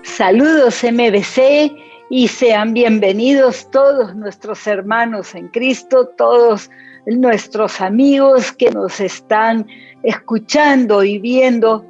Saludos MBC y sean bienvenidos todos nuestros hermanos en Cristo, todos nuestros amigos que nos están escuchando y viendo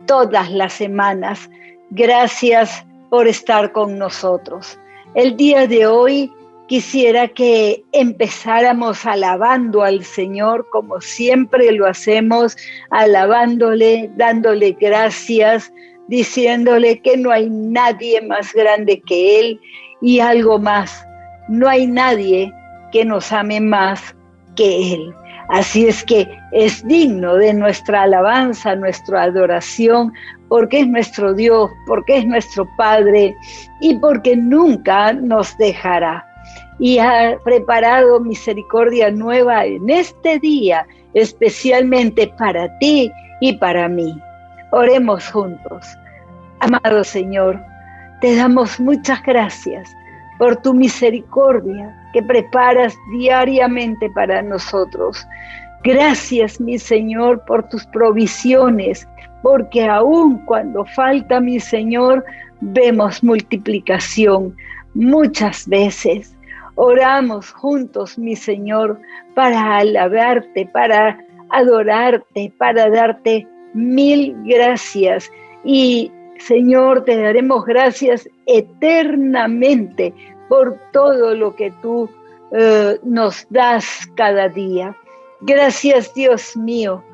todas las semanas. Gracias por estar con nosotros. El día de hoy quisiera que empezáramos alabando al Señor como siempre lo hacemos, alabándole, dándole gracias, diciéndole que no hay nadie más grande que Él y algo más, no hay nadie que nos ame más que Él. Así es que es digno de nuestra alabanza, nuestra adoración, porque es nuestro Dios, porque es nuestro Padre y porque nunca nos dejará. Y ha preparado misericordia nueva en este día, especialmente para ti y para mí. Oremos juntos. Amado Señor, te damos muchas gracias por tu misericordia que preparas diariamente para nosotros. Gracias, mi Señor, por tus provisiones, porque aun cuando falta, mi Señor, vemos multiplicación muchas veces. Oramos juntos, mi Señor, para alabarte, para adorarte, para darte mil gracias. Y, Señor, te daremos gracias eternamente por todo lo que tú nos das cada día. Gracias, Dios mío.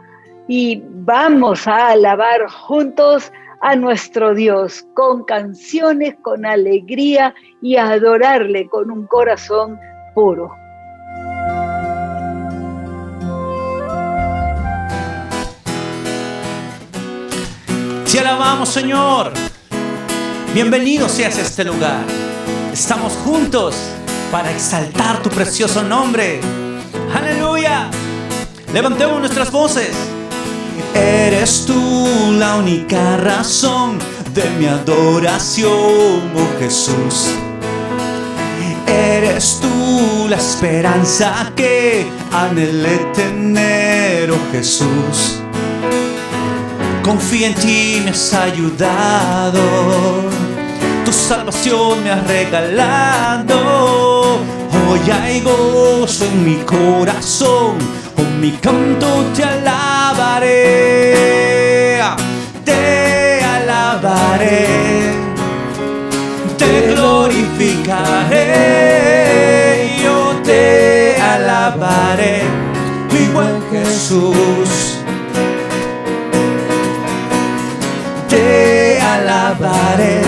Y vamos a alabar juntos a nuestro Dios con canciones, con alegría y a adorarle con un corazón puro. Te alabamos, Señor. Bienvenido seas a este lugar. Estamos juntos para exaltar tu precioso nombre. ¡Aleluya! Levantemos nuestras voces. Eres tú la única razón de mi adoración, oh Jesús. Eres tú la esperanza que anhelé tener, oh Jesús. Confío en ti, me has ayudado, tu salvación me has regalado. Hoy hay gozo en mi corazón, con mi canto te alabaré, te glorificaré, yo te alabaré, mi buen Jesús. Te alabaré,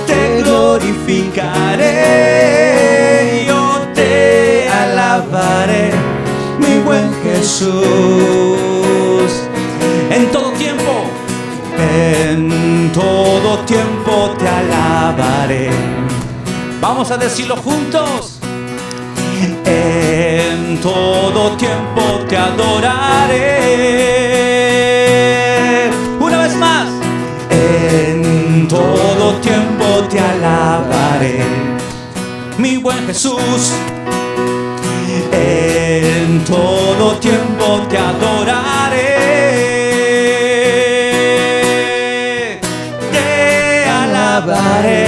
te glorificaré, yo te alabaré, mi buen Jesús. En todo tiempo te alabaré. Vamos a decirlo juntos. En todo tiempo te adoraré. Una vez más. En todo tiempo te alabaré, mi buen Jesús. En todo tiempo te adoraré. Te alabaré,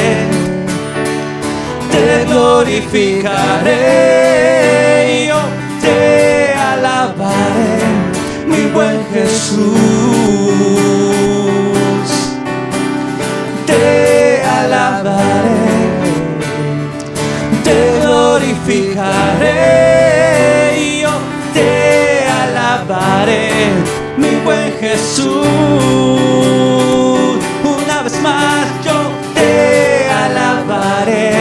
te glorificaré. Yo te alabaré, mi buen Jesús. Te alabaré, te glorificaré, yo te alabaré, mi buen Jesús. Una vez más yo te alabaré,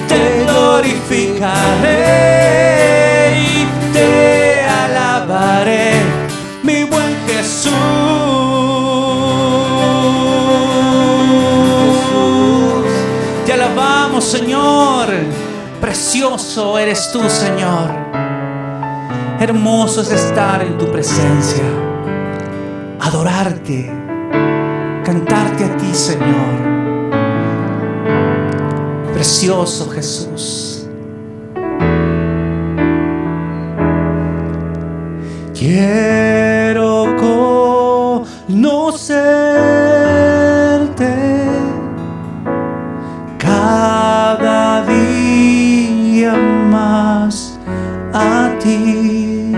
te glorificaré y te alabaré, mi buen Jesús. Te alabamos, Señor. Precioso eres tú, Señor. Hermoso es estar en tu presencia. adorarte, cantarte a ti, Señor. Precioso Jesús. Quiero conocerte cada día más a ti,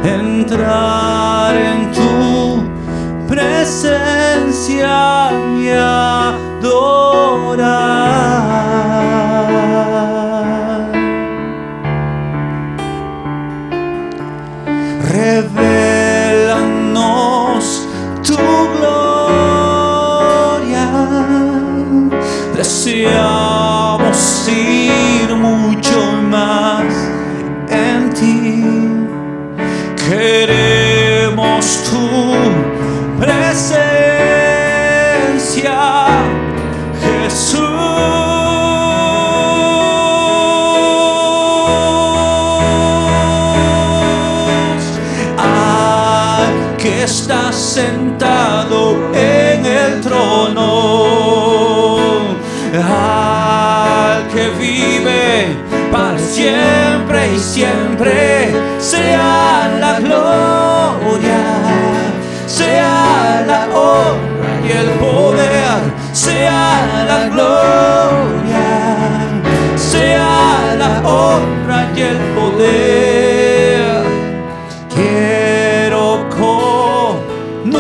entrar en tu presencia y adorar. Revélanos tu gloria, deseamos ir mucho más en ti, queremos tu presencia, Jesús. Que estás sentado en el trono, al que vive para siempre y siempre, sea la gloria, sea la honra y el poder, sea la gloria, sea la honra y el poder. Quiero conocerte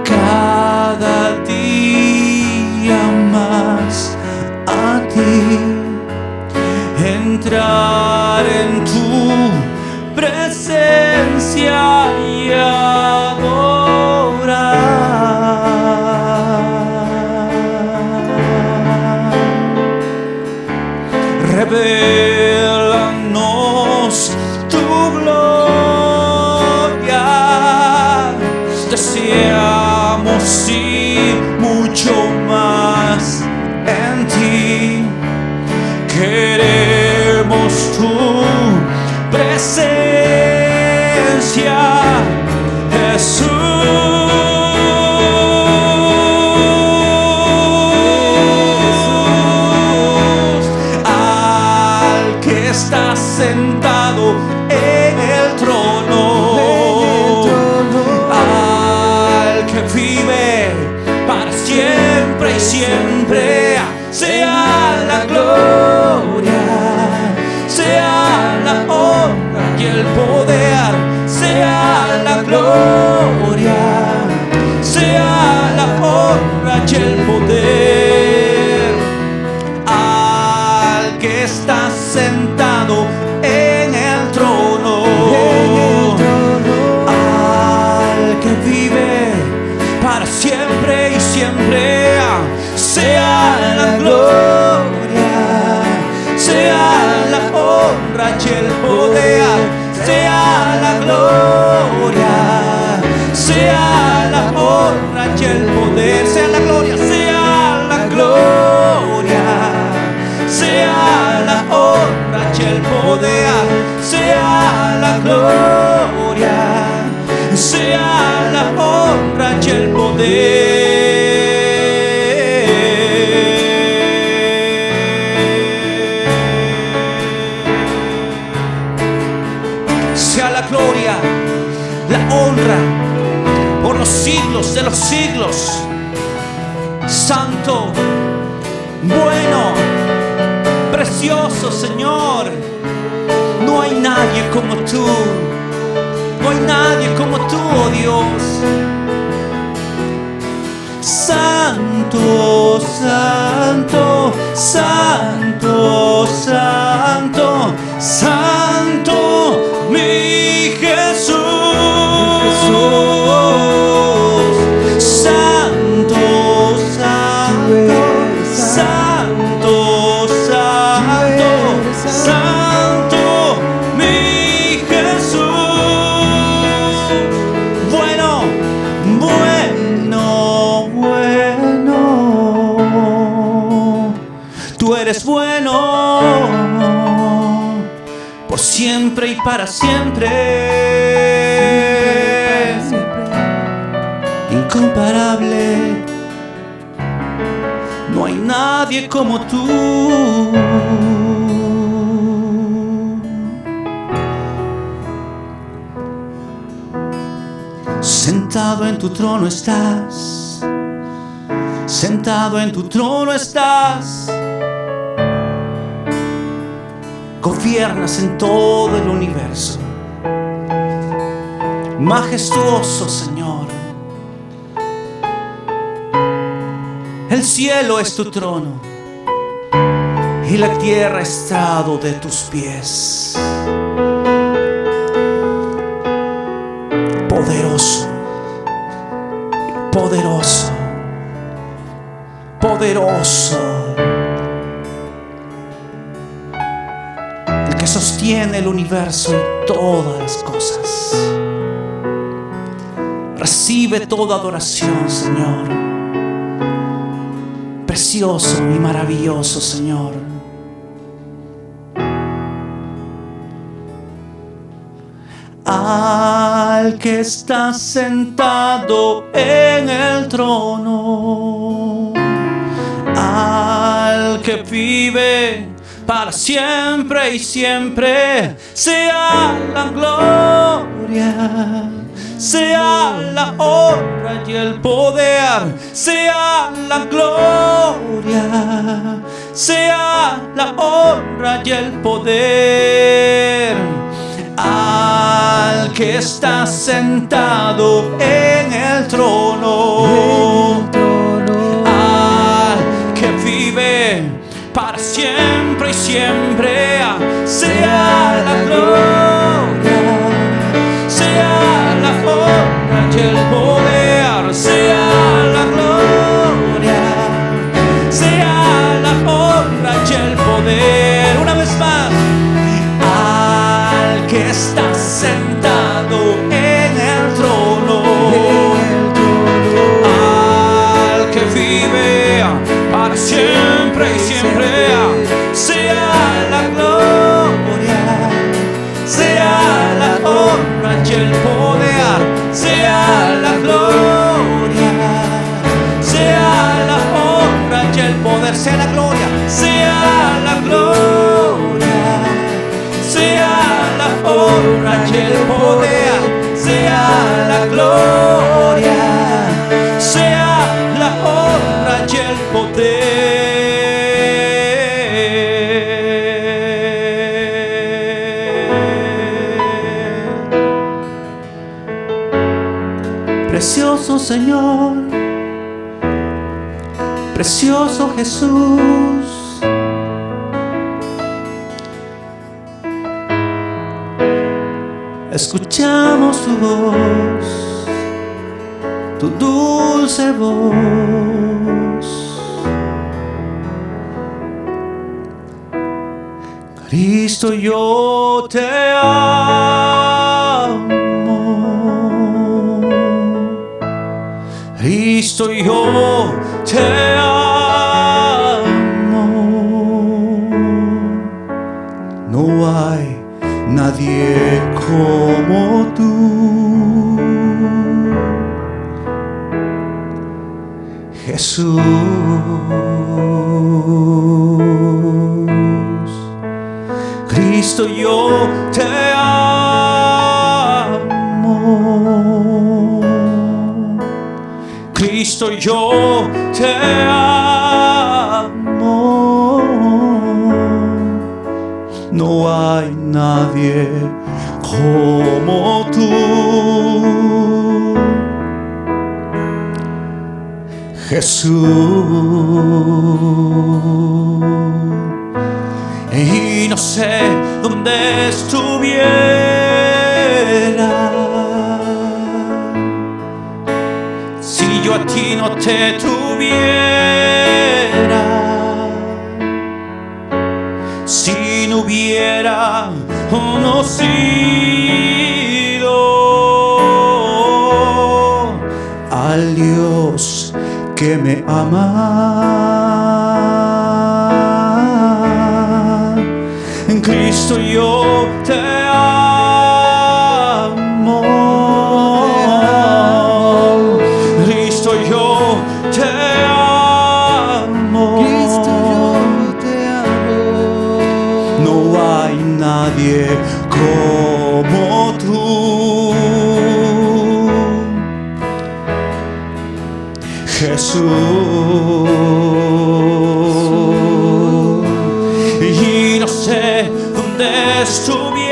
cada día más a ti, entrar en tu presencia y adorar. Revélanos tu gloria, deseamos ir mucho más en ti, queremos tu presencia, Jesús. Está sentado en el trono, al que vive para siempre y siempre, sea la gloria, sea la honra y el poder, sea la gloria, sea la honra y el poder, al que está sentado en el trono, al que vive para siempre y siempre, sea la gloria, sea la honra y el poder, sea la gloria, sea la honra y el poder, sea la gloria, sea la gloria, sea la honra y el poder, sea la gloria, sea la honra y el poder. Sea la gloria, la honra por los siglos de los siglos. Santo, bueno, precioso Señor, no hay nadie como tú, no hay nadie como tú, oh Dios. Santo, santo, santo, santo, santo, mi Jesús. Santo, santo, santo, santo, santo, mi Jesús. Bueno, bueno, bueno, tú eres bueno por siempre siempre y para siempre. Incomparable, no hay nadie como tú. Sentado en tu trono estás, sentado en tu trono estás. Gobiernas en todo el universo. Majestuoso Señor, el cielo es tu trono y la tierra estrado de tus pies. Poderoso, poderoso, poderoso, el que sostiene el universo y todas las cosas. Recibe toda adoración, Señor. Precioso y maravilloso, Señor. Al que está sentado en el trono, al que vive para siempre y siempre, sea la gloria, sea la honra y el poder, sea la gloria, sea la honra y el poder. Al que está sentado en el trono, al que vive para siempre y siempre, sea la gloria, sea la honra y el poder, sea la gloria, sea la honra y el poder. Una vez más, al que está sentado en el trono, al que vive para siempre y siempre, sea la gloria, sea la honra y el poder, sea la gloria, sea la honra y el poder, sea la gloria, sea la gloria, sea la honra y el poder, sea la gloria, sea la honra y el poder. Precioso Señor, precioso Jesús, escuchamos tu voz, tu dulce voz. Cristo, yo te amo. Cristo, yo te amo. No hay nadie como tú. Jesús, Cristo, yo te amo. Cristo, yo te amo. No hay nadie como tú. Jesús, y no sé dónde estuviera si yo a ti no te tuviera, si no hubiera conocido al Dios que me ama. En Cristo yo te amo. Jesús. Y no sé dónde estuviera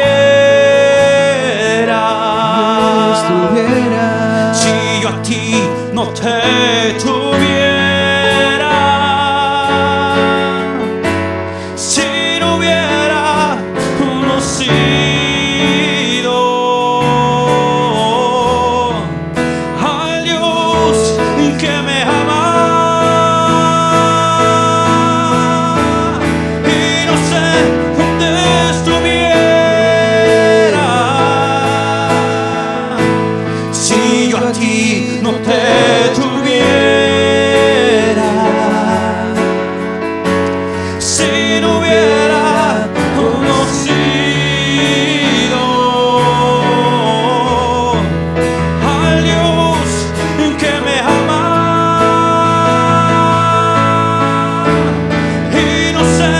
si yo a ti no te tuviera, si no hubiera conocido al Dios que me ama. Y no sé dónde estuviera si yo a ti no te tuviera, si no hubiera conocido al Dios que me ama. Y no sé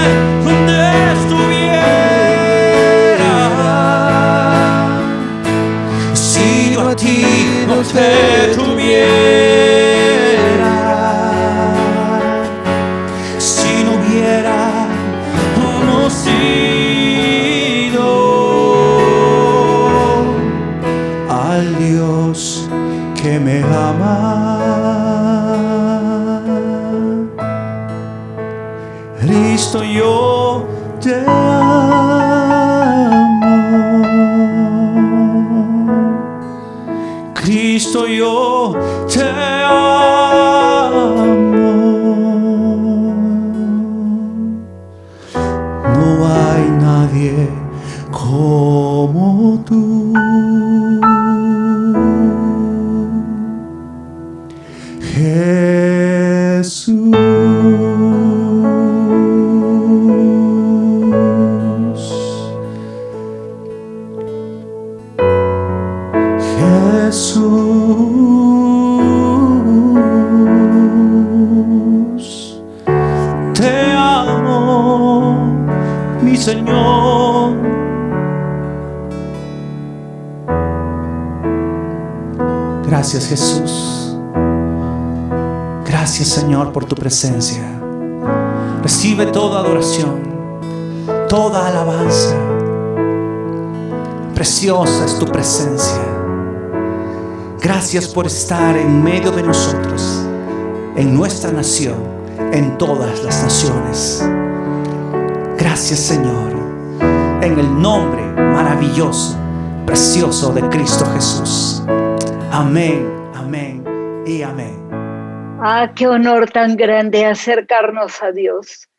dónde estuviera si yo a ti no te tuviera, si no hubiera conocido al Dios que me ama. Cristo, yo te amo. Cristo, yo te amo. No hay nadie como tú. Jesús, te amo, mi Señor. Gracias, Jesús. Gracias, Señor, por tu presencia. Recibe toda adoración, toda alabanza. Preciosa es tu presencia. Gracias por estar en medio de nosotros, en nuestra nación, en todas las naciones. Gracias, Señor, en el nombre maravilloso, precioso de Cristo Jesús. Amén, amén y amén. Ah, qué honor tan grande acercarnos a Dios.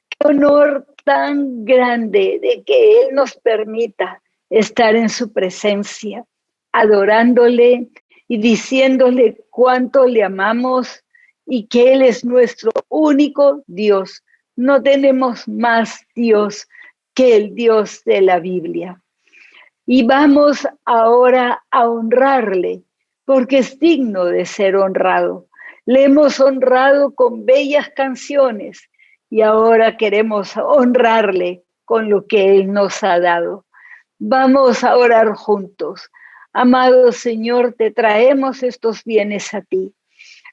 Qué honor tan grande de que Él nos permita estar en su presencia, adorándole y diciéndole cuánto le amamos y que Él es nuestro único Dios. No tenemos más Dios que el Dios de la Biblia. Y vamos ahora a honrarle, porque es digno de ser honrado. Le hemos honrado con bellas canciones y ahora queremos honrarle con lo que Él nos ha dado. Vamos a orar juntos. Amado Señor, te traemos estos bienes a ti.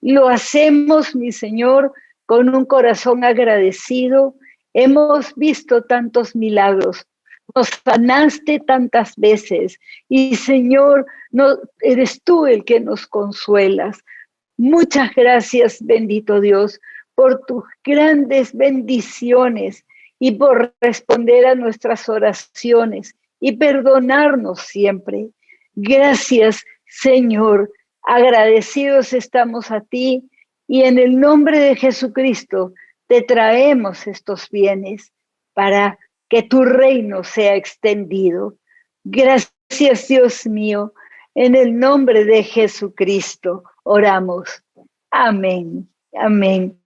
Lo hacemos, mi Señor, con un corazón agradecido. Hemos visto tantos milagros. Nos sanaste tantas veces. Y, Señor, no, eres tú el que nos consuelas. Muchas gracias, bendito Dios, por tus grandes bendiciones y por responder a nuestras oraciones y perdonarnos siempre. Gracias, Señor. Agradecidos estamos a ti y en el nombre de Jesucristo te traemos estos bienes para que tu reino sea extendido. Gracias, Dios mío. En el nombre de Jesucristo oramos. Amén. Amén.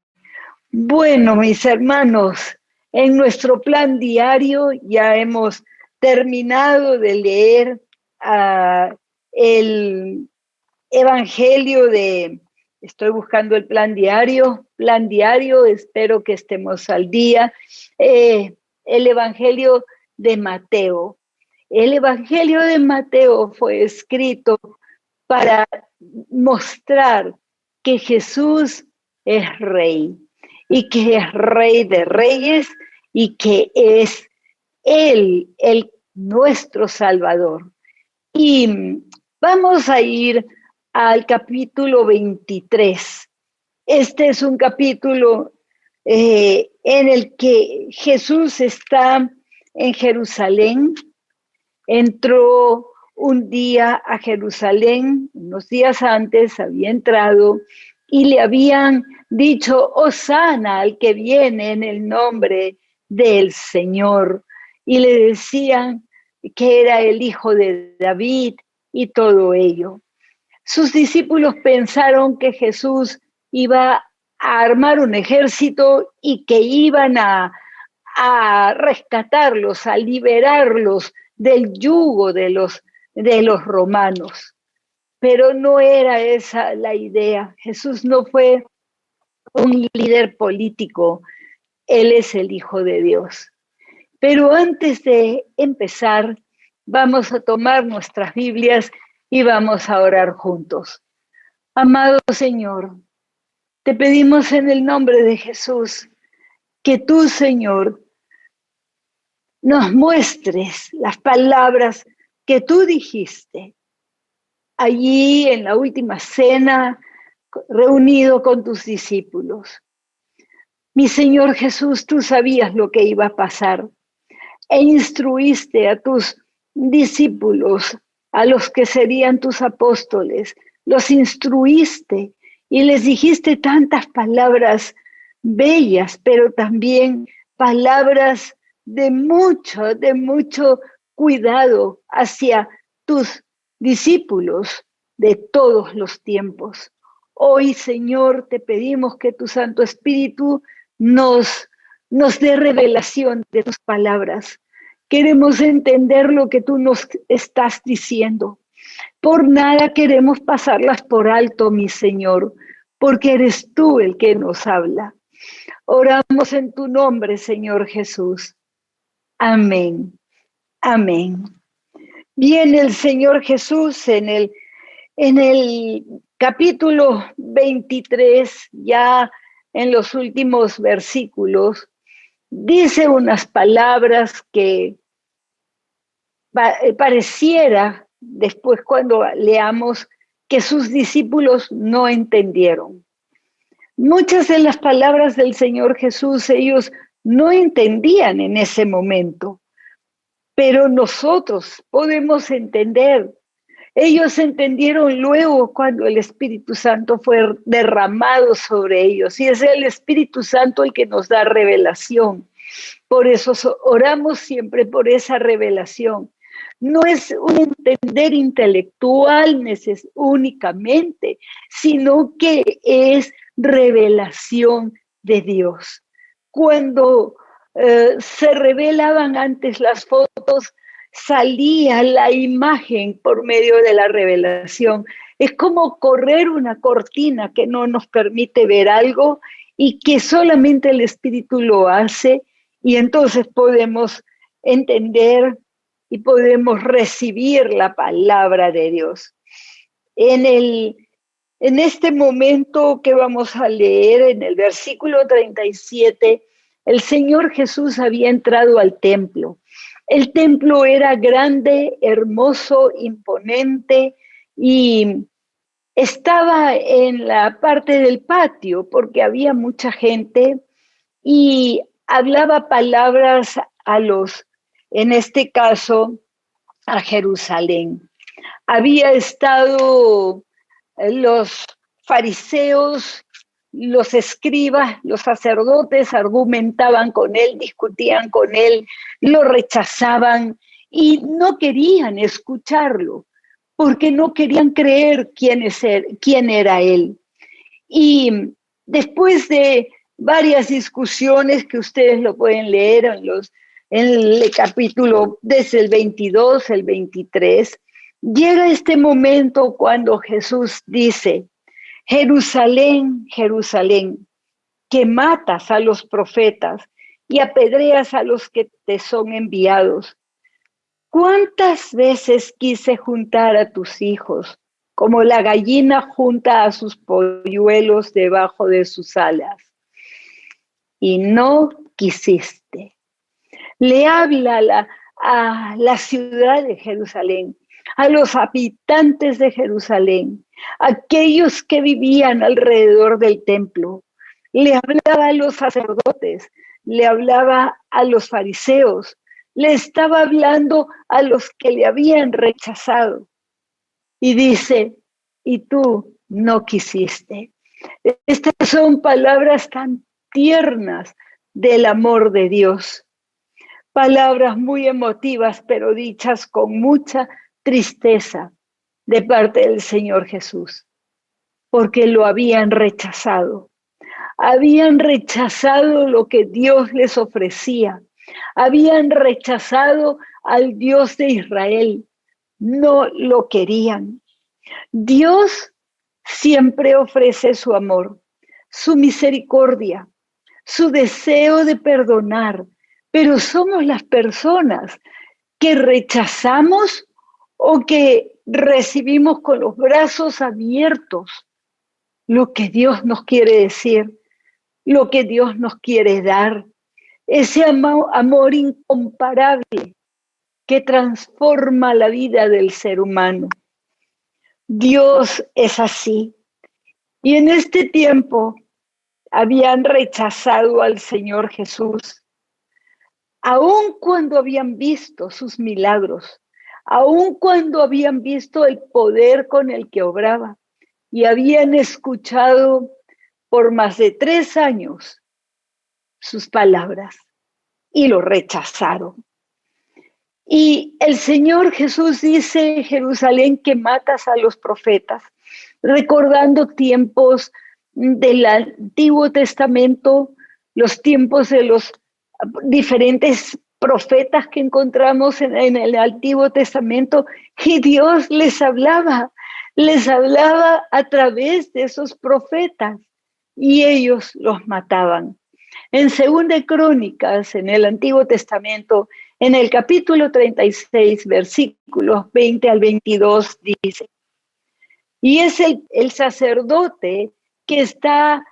Bueno, mis hermanos, en nuestro plan diario ya hemos terminado de leer el Evangelio estoy buscando el plan diario, espero que estemos al día, el Evangelio de Mateo. El Evangelio de Mateo fue escrito para mostrar que Jesús es Rey, y que es Rey de Reyes, y que es Él, nuestro Salvador. Y vamos a ir al capítulo 23. Este es un capítulo en el que Jesús está en Jerusalén. Entró un día a Jerusalén, unos días antes había entrado, y le habían dicho, Hosana al que viene en el nombre del Señor. Y le decían que era el hijo de David y todo ello. Sus discípulos pensaron que Jesús iba a armar un ejército y que iban a rescatarlos, a liberarlos del yugo de los romanos. Pero no era esa la idea. Jesús no fue un líder político, Él es el Hijo de Dios. Pero antes de empezar, vamos a tomar nuestras Biblias y vamos a orar juntos. Amado Señor, te pedimos en el nombre de Jesús que tú, Señor, nos muestres las palabras que tú dijiste allí en la última cena, reunido con tus discípulos. Mi Señor Jesús, tú sabías lo que iba a pasar e instruiste a tus discípulos, a los que serían tus apóstoles, los instruiste y les dijiste tantas palabras bellas, pero también palabras de mucho cuidado hacia tus discípulos de todos los tiempos. Hoy, Señor, te pedimos que tu Santo Espíritu nos dé revelación de tus palabras. Queremos entender lo que tú nos estás diciendo. Por nada queremos pasarlas por alto, mi Señor, porque eres tú el que nos habla. Oramos en tu nombre, Señor Jesús. Amén. Amén. Viene el Señor Jesús en el capítulo 23, ya en los últimos versículos, dice unas palabras que pareciera, después cuando leamos, que sus discípulos no entendieron. Muchas de las palabras del Señor Jesús ellos no entendían en ese momento, pero nosotros podemos entender. Ellos entendieron luego cuando el Espíritu Santo fue derramado sobre ellos, y es el Espíritu Santo el que nos da revelación. Por eso oramos siempre por esa revelación. No es un entender intelectual únicamente, sino que es revelación de Dios. Cuando se revelaban antes las fotos, salía la imagen por medio de la revelación. Es como correr una cortina que no nos permite ver algo y que solamente el Espíritu lo hace, y entonces podemos entender y podemos recibir la palabra de Dios. En este momento que vamos a leer, en el versículo 37, el Señor Jesús había entrado al templo. El templo era grande, hermoso, imponente, y estaba en la parte del patio porque había mucha gente y hablaba palabras en este caso, a Jerusalén. Había estado los fariseos, los escribas, los sacerdotes argumentaban con él, discutían con él, lo rechazaban y no querían escucharlo porque no querían creer quién era él. Y después de varias discusiones que ustedes lo pueden leer en el capítulo desde el 22, el 23, llega este momento cuando Jesús dice: Jerusalén, Jerusalén, que matas a los profetas y apedreas a los que te son enviados. ¿Cuántas veces quise juntar a tus hijos, como la gallina junta a sus polluelos debajo de sus alas. Y no quisiste. Le habla a la ciudad de Jerusalén, a los habitantes de Jerusalén, aquellos que vivían alrededor del templo. Le hablaba a los sacerdotes, le hablaba a los fariseos, le estaba hablando a los que le habían rechazado. Y dice, y tú no quisiste. Estas son palabras tan tiernas del amor de Dios. Palabras muy emotivas, pero dichas con mucha tristeza de parte del Señor Jesús, porque lo habían rechazado. Habían rechazado lo que Dios les ofrecía. Habían rechazado al Dios de Israel. No lo querían. Dios siempre ofrece su amor, su misericordia, su deseo de perdonar, pero somos las personas que rechazamos o que recibimos con los brazos abiertos lo que Dios nos quiere decir, lo que Dios nos quiere dar, ese amor incomparable que transforma la vida del ser humano. Dios es así. Y en este tiempo habían rechazado al Señor Jesús, aun cuando habían visto sus milagros, aun cuando habían visto el poder con el que obraba y habían escuchado por más de 3 años sus palabras y lo rechazaron. Y el Señor Jesús dice, Jerusalén, que matas a los profetas, recordando tiempos del Antiguo Testamento, los tiempos de los diferentes profetas que encontramos en el Antiguo Testamento, y Dios les hablaba a través de esos profetas, y ellos los mataban. En 2 Crónicas, en el Antiguo Testamento, en el capítulo 36, versículos 20 al 22, dice, y es el sacerdote que está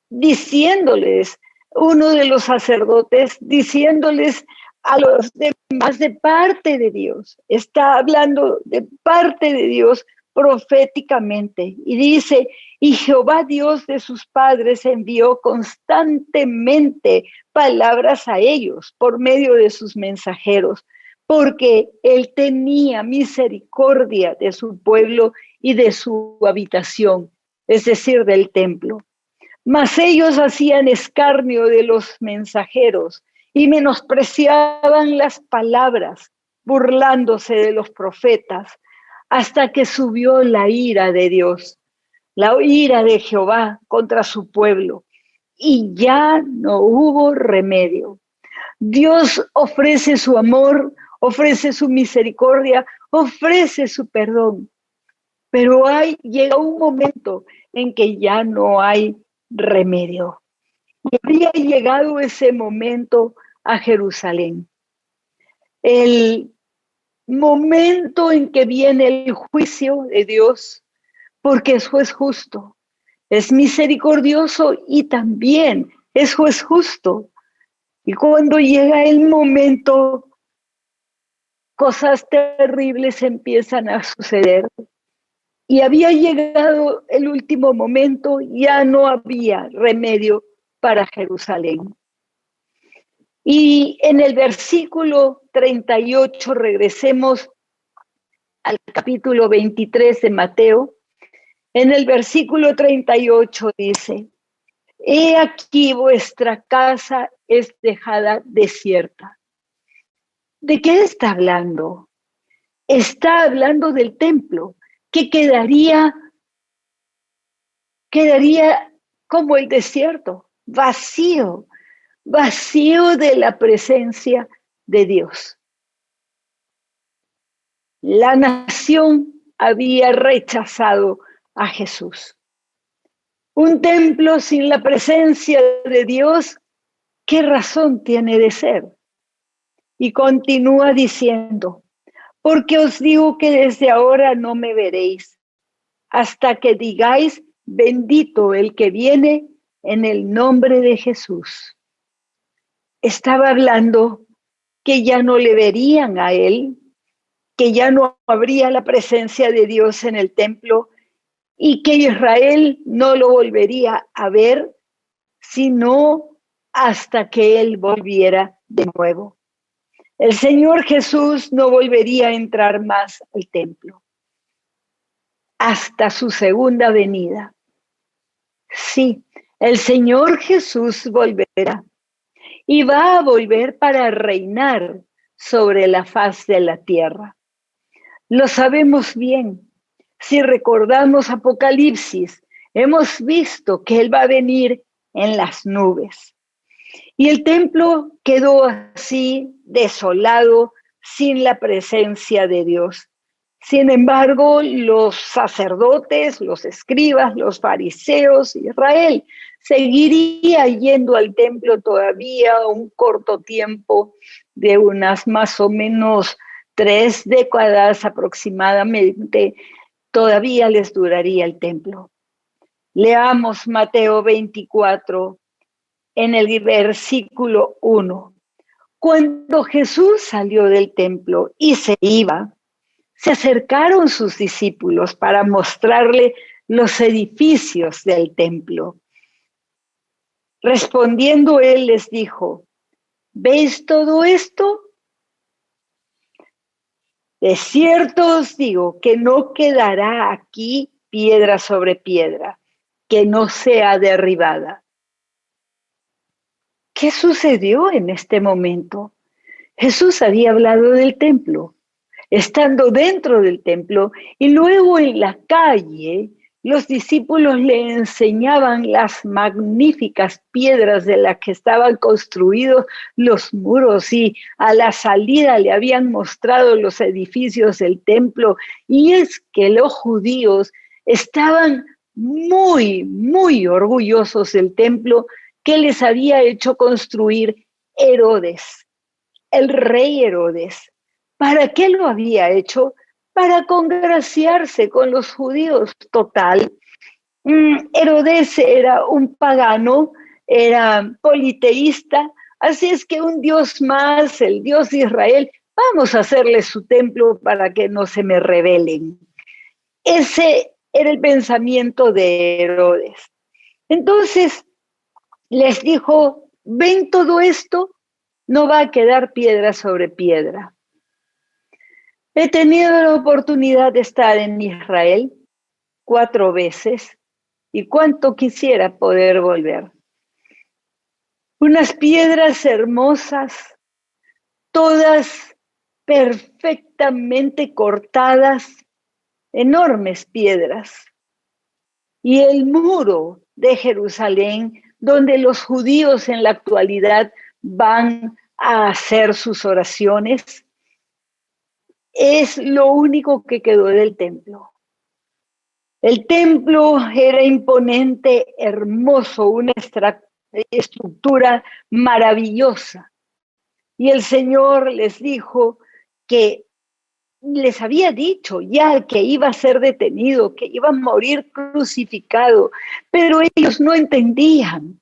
diciéndoles, uno de los sacerdotes, diciéndoles a los demás de parte de Dios, está hablando de parte de Dios proféticamente, y dice, y Jehová Dios de sus padres envió constantemente palabras a ellos por medio de sus mensajeros, porque él tenía misericordia de su pueblo y de su habitación, es decir, del templo. Mas ellos hacían escarnio de los mensajeros y menospreciaban las palabras, burlándose de los profetas, hasta que subió la ira de Dios, la ira de Jehová contra su pueblo, y ya no hubo remedio. Dios ofrece su amor, ofrece su misericordia, ofrece su perdón, pero llega un momento en que ya no hay remedio. Y había llegado ese momento a Jerusalén. El momento en que viene el juicio de Dios, porque es juez justo, es misericordioso y también es juez justo. Y cuando llega el momento, cosas terribles empiezan a suceder. Y había llegado el último momento, ya no había remedio para Jerusalén. Y en el versículo 38, regresemos al capítulo 23 de Mateo. En el versículo 38 dice, he aquí vuestra casa es dejada desierta. ¿De qué está hablando? Está hablando del templo, que quedaría como el desierto, vacío de la presencia de Dios. La nación había rechazado a Jesús. Un templo sin la presencia de Dios, ¿qué razón tiene de ser? Y continúa diciendo, Porque os digo que desde ahora no me veréis, hasta que digáis, bendito el que viene en el nombre de Jesús. Estaba hablando que ya no le verían a él, que ya no habría la presencia de Dios en el templo y que Israel no lo volvería a ver, sino hasta que él volviera de nuevo. El Señor Jesús no volvería a entrar más al templo hasta su segunda venida. Sí, el Señor Jesús volverá y va a volver para reinar sobre la faz de la tierra. Lo sabemos bien. Si recordamos Apocalipsis, hemos visto que Él va a venir en las nubes. Y el templo quedó así, desolado, sin la presencia de Dios. Sin embargo, los sacerdotes, los escribas, los fariseos, Israel, seguiría yendo al templo todavía un corto tiempo de unas más o menos 3 décadas aproximadamente, todavía les duraría el templo. Leamos Mateo 24, en el versículo 1. Cuando Jesús salió del templo y se iba, se acercaron sus discípulos para mostrarle los edificios del templo. Respondiendo él les dijo, ¿veis todo esto? De cierto os digo que no quedará aquí piedra sobre piedra, que no sea derribada. ¿Qué sucedió en este momento? Jesús había hablado del templo, estando dentro del templo, y luego en la calle, los discípulos le enseñaban las magníficas piedras de las que estaban construidos los muros, y a la salida le habían mostrado los edificios del templo. Y es que los judíos estaban muy, muy orgullosos del templo que les había hecho construir Herodes, el rey Herodes. ¿Para qué lo había hecho? Para congraciarse con los judíos. Total. Herodes era un pagano, era politeísta, así es que un dios más, el Dios de Israel, vamos a hacerle su templo para que no se me rebelen. Ese era el pensamiento de Herodes. Entonces les dijo, ¿ven todo esto? No va a quedar piedra sobre piedra. He tenido la oportunidad de estar en Israel 4 veces y cuánto quisiera poder volver. Unas piedras hermosas, todas perfectamente cortadas, enormes piedras. Y el muro de Jerusalén, donde los judíos en la actualidad van a hacer sus oraciones, es lo único que quedó del templo. El templo era imponente, hermoso, una estructura maravillosa. Y el Señor les dijo que les había dicho ya que iba a ser detenido, que iba a morir crucificado, pero ellos no entendían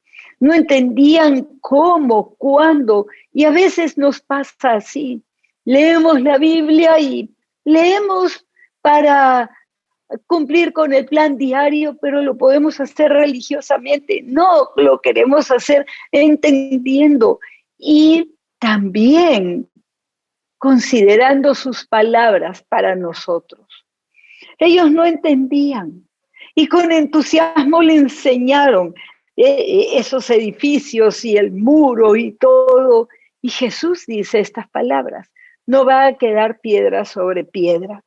cómo, cuándo, y a veces nos pasa así. Leemos la Biblia y leemos para cumplir con el plan diario, pero lo podemos hacer religiosamente. No, lo queremos hacer entendiendo y también considerando sus palabras para nosotros. Ellos no entendían y con entusiasmo le enseñaron esos edificios y el muro y todo. Y Jesús dice estas palabras, no va a quedar piedra sobre piedra.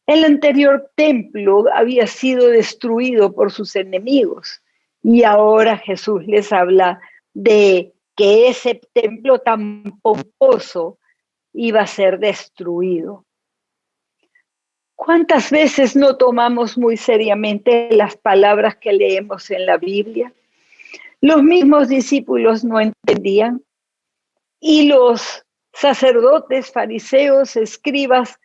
El anterior templo había sido destruido por sus enemigos y ahora Jesús les habla de que ese templo tan pomposo iba a ser destruido. ¿Cuántas veces no tomamos muy seriamente las palabras que leemos en la Biblia? Los mismos discípulos no entendían y los sacerdotes, fariseos, escribas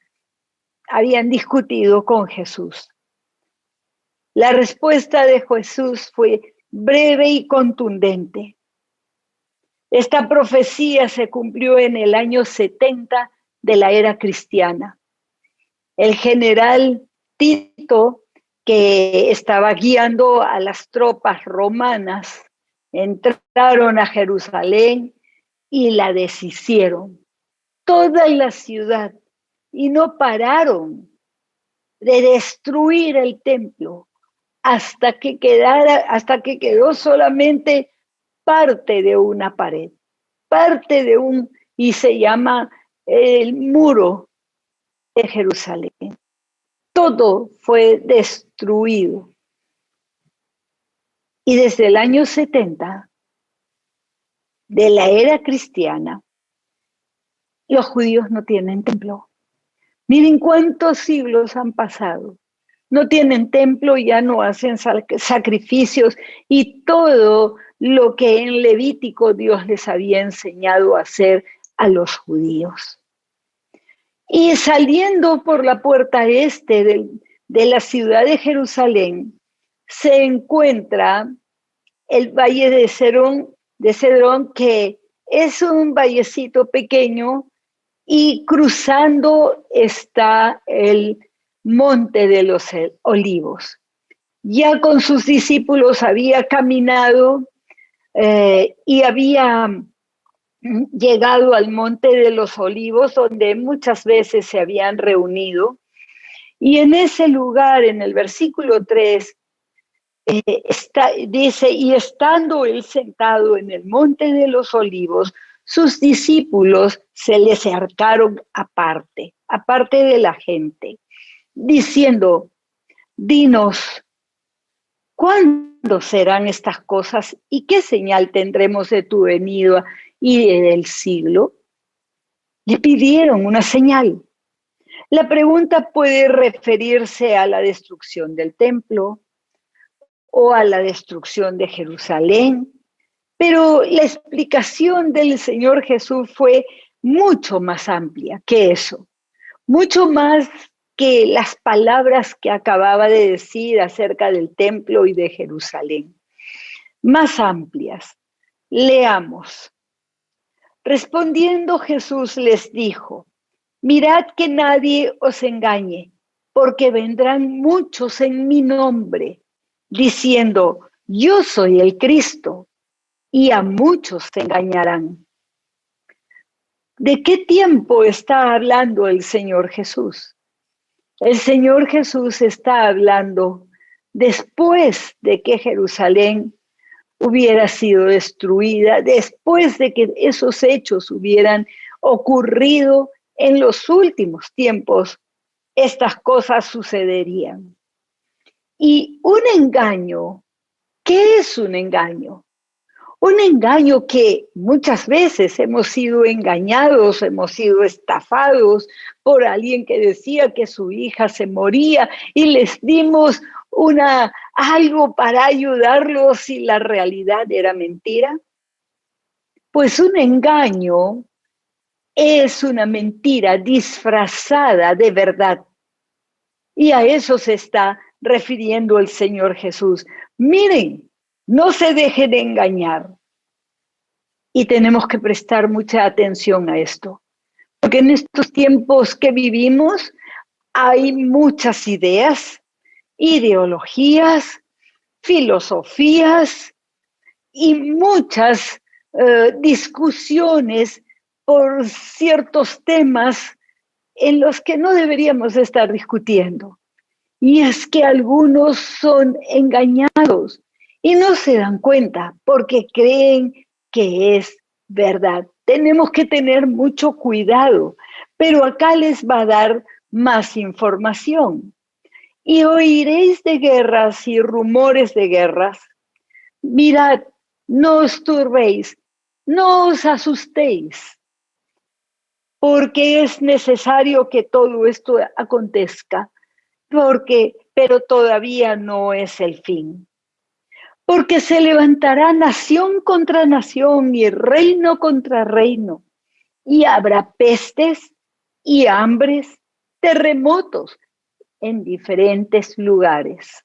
habían discutido con Jesús. La respuesta de Jesús fue breve y contundente. Esta profecía se cumplió en el año 70 de la era cristiana. El general Tito, que estaba guiando a las tropas romanas, entraron a Jerusalén y la deshicieron, toda la ciudad, y no pararon de destruir el templo hasta que quedó solamente parte de una pared, y se llama el muro de Jerusalén. Todo fue destruido. Y desde el año 70 de la era cristiana, los judíos no tienen templo. Miren cuántos siglos han pasado. No tienen templo, ya no hacen sacrificios y todo lo que en Levítico Dios les había enseñado a hacer a los judíos. Y saliendo por la puerta este de la ciudad de Jerusalén, se encuentra el valle de Cedrón, que es un vallecito pequeño, y cruzando está el Monte de los Olivos. Ya con sus discípulos había caminado y había llegado al Monte de los Olivos, donde muchas veces se habían reunido. Y en ese lugar, en el versículo 3, dice, y estando él sentado en el Monte de los Olivos, sus discípulos se le acercaron aparte de la gente, diciendo, dinos, ¿cuándo serán estas cosas y qué señal tendremos de tu venida y del siglo? Le pidieron una señal. La pregunta puede referirse a la destrucción del templo o a la destrucción de Jerusalén, pero la explicación del Señor Jesús fue mucho más amplia que eso, mucho más que las palabras que acababa de decir acerca del templo y de Jerusalén, más amplias. Leamos. Respondiendo Jesús les dijo, mirad que nadie os engañe, porque vendrán muchos en mi nombre, diciendo, yo soy el Cristo, y a muchos se engañarán. ¿De qué tiempo está hablando el Señor Jesús? El Señor Jesús está hablando después de que Jerusalén hubiera sido destruida, después de que esos hechos hubieran ocurrido en los últimos tiempos, estas cosas sucederían. Y un engaño, ¿qué es un engaño? Un engaño que muchas veces hemos sido engañados, hemos sido estafados por alguien que decía que su hija se moría y les dimos algo para ayudarlos y la realidad era mentira. Pues un engaño es una mentira disfrazada de verdad. Y a eso se está refiriendo el Señor Jesús. Miren, no se dejen de engañar. Y tenemos que prestar mucha atención a esto. Porque en estos tiempos que vivimos hay muchas ideas, ideologías, filosofías y muchas discusiones por ciertos temas en los que no deberíamos estar discutiendo. Y es que algunos son engañados y no se dan cuenta porque creen que es verdad. Tenemos que tener mucho cuidado, pero acá les va a dar más información. Y oiréis de guerras y rumores de guerras. Mirad, no os turbéis, no os asustéis, porque es necesario que todo esto acontezca, pero todavía no es el fin. Porque se levantará nación contra nación y reino contra reino, y habrá pestes y hambres, terremotos en diferentes lugares.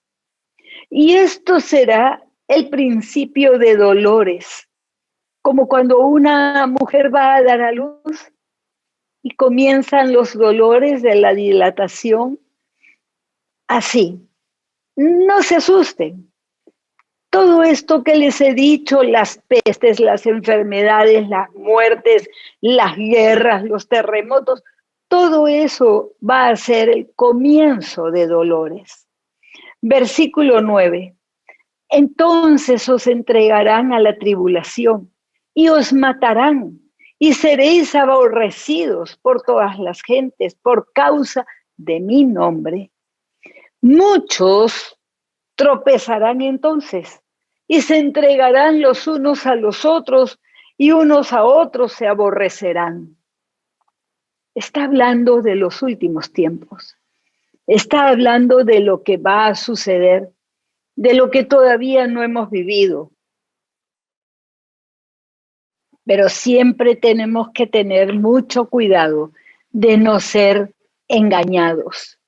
Y esto será el principio de dolores, como cuando una mujer va a dar a luz y comienzan los dolores de la dilatación. Así, no se asusten. Todo esto que les he dicho, las pestes, las enfermedades, las muertes, las guerras, los terremotos, todo eso va a ser el comienzo de dolores. Versículo 9. Entonces os entregarán a la tribulación y os matarán y seréis aborrecidos por todas las gentes por causa de mi nombre. Muchos tropezarán entonces y se entregarán los unos a los otros y unos a otros se aborrecerán. Está hablando de los últimos tiempos. Está hablando de lo que va a suceder, de lo que todavía no hemos vivido. Pero siempre tenemos que tener mucho cuidado de no ser engañados.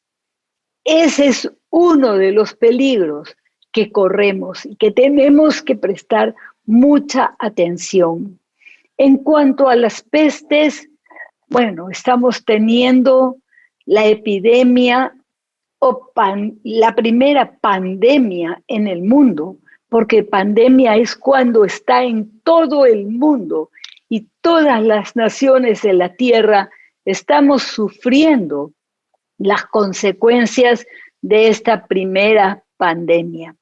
Ese es uno de los peligros que corremos y que tenemos que prestar mucha atención. En cuanto a las pestes, bueno, estamos teniendo la epidemia o la primera pandemia en el mundo, porque pandemia es cuando está en todo el mundo y todas las naciones de la tierra estamos sufriendo las consecuencias de esta primera pandemia.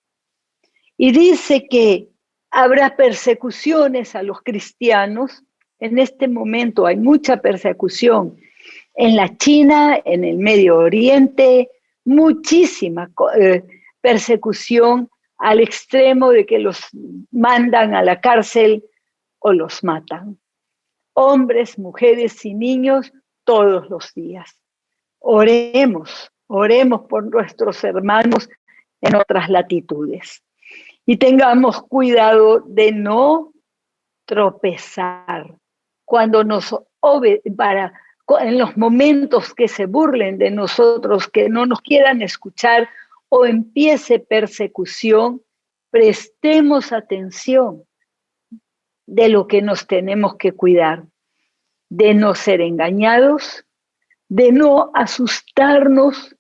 Y dice que habrá persecuciones a los cristianos. En este momento hay mucha persecución en la China, en el Medio Oriente, muchísima persecución al extremo de que los mandan a la cárcel o los matan. Hombres, mujeres y niños todos los días. Oremos por nuestros hermanos en otras latitudes. Y tengamos cuidado de no tropezar cuando en los momentos que se burlen de nosotros, que no nos quieran escuchar o empiece persecución, prestemos atención de lo que nos tenemos que cuidar, de no ser engañados, de no asustarnos,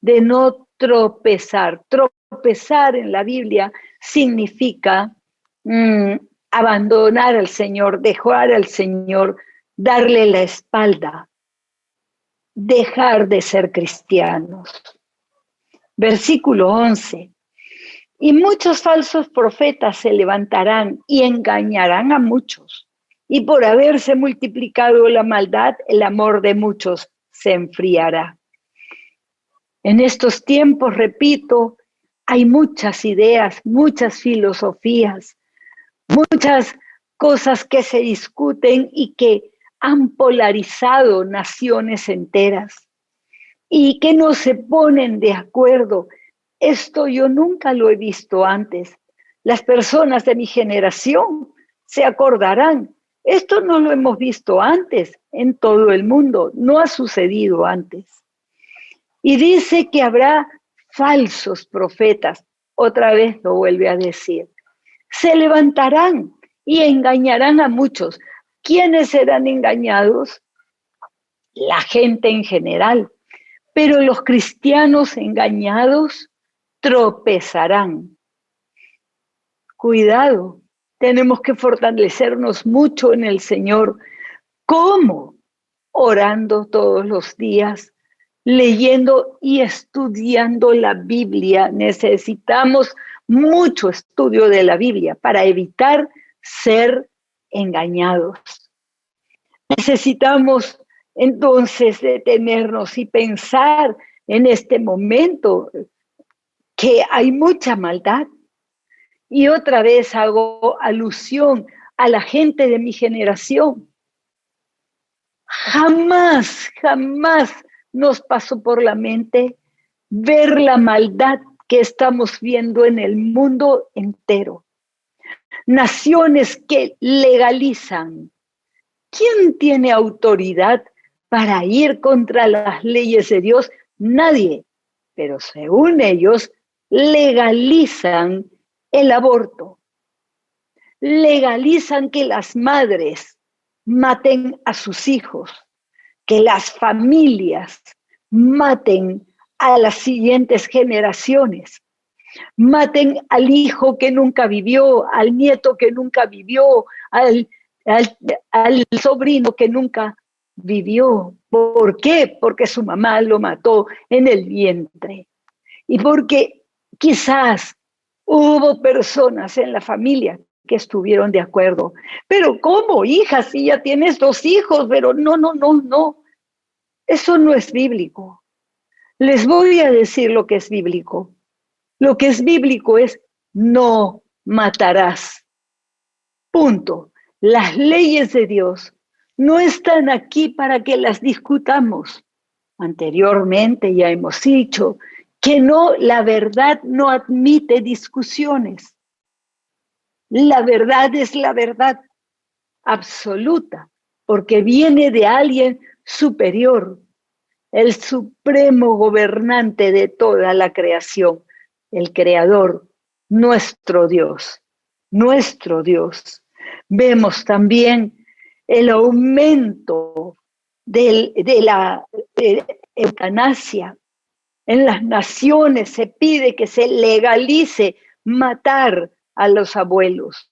de no tropezar. Tropezar en la Biblia significa abandonar al Señor, dejar al Señor, darle la espalda, dejar de ser cristianos. Versículo 11. Y muchos falsos profetas se levantarán y engañarán a muchos. Y por haberse multiplicado la maldad, el amor de muchos se enfriará. En estos tiempos, repito, hay muchas ideas, muchas filosofías, muchas cosas que se discuten y que han polarizado naciones enteras y que no se ponen de acuerdo. Esto yo nunca lo he visto antes. Las personas de mi generación se acordarán. Esto no lo hemos visto antes en todo el mundo, no ha sucedido antes. Y dice que habrá falsos profetas, otra vez lo vuelve a decir. Se levantarán y engañarán a muchos. ¿Quiénes serán engañados? La gente en general. Pero los cristianos engañados tropezarán. Cuidado, tenemos que fortalecernos mucho en el Señor. ¿Cómo? Orando todos los días, leyendo y estudiando la Biblia. Necesitamos mucho estudio de la Biblia para evitar ser engañados. Necesitamos entonces detenernos y pensar en este momento que hay mucha maldad. Y otra vez hago alusión a la gente de mi generación. Jamás nos pasó por la mente ver la maldad que estamos viendo en el mundo entero. Naciones que legalizan ¿Quién tiene autoridad para ir contra las leyes de Dios? Nadie. Pero según ellos, legalizan el aborto. Legalizan que las madres maten a sus hijos, que las familias maten a las siguientes generaciones, maten al hijo que nunca vivió, al nieto que nunca vivió, al sobrino que nunca vivió. ¿Por qué? Porque su mamá lo mató en el vientre. Y porque quizás hubo personas en la familia que estuvieron de acuerdo. Pero ¿cómo, hija? Si ya tienes 2 hijos, pero no. Eso no es bíblico. Les voy a decir lo que es bíblico. Lo que es bíblico es no matarás. Punto. Las leyes de Dios no están aquí para que las discutamos. Anteriormente ya hemos dicho que no, la verdad no admite discusiones. La verdad es la verdad absoluta, porque viene de alguien superior, el supremo gobernante de toda la creación, el creador, nuestro Dios, nuestro Dios. Vemos también el aumento de la eutanasia. En las naciones se pide que se legalice matar a los abuelos.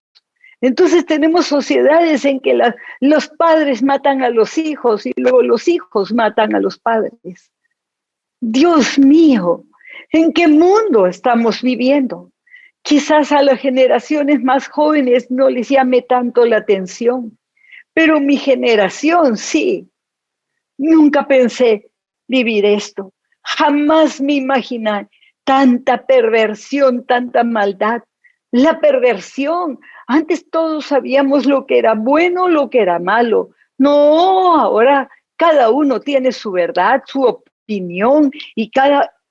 Entonces tenemos sociedades en que los padres matan a los hijos y luego los hijos matan a los padres. Dios mío, ¿en qué mundo estamos viviendo? Quizás a las generaciones más jóvenes no les llame tanto la atención, pero mi generación sí. Nunca pensé vivir esto. Jamás me imaginé tanta perversión, tanta maldad. La perversión. Antes todos sabíamos lo que era bueno, lo que era malo. No, ahora cada uno tiene su verdad, su opinión y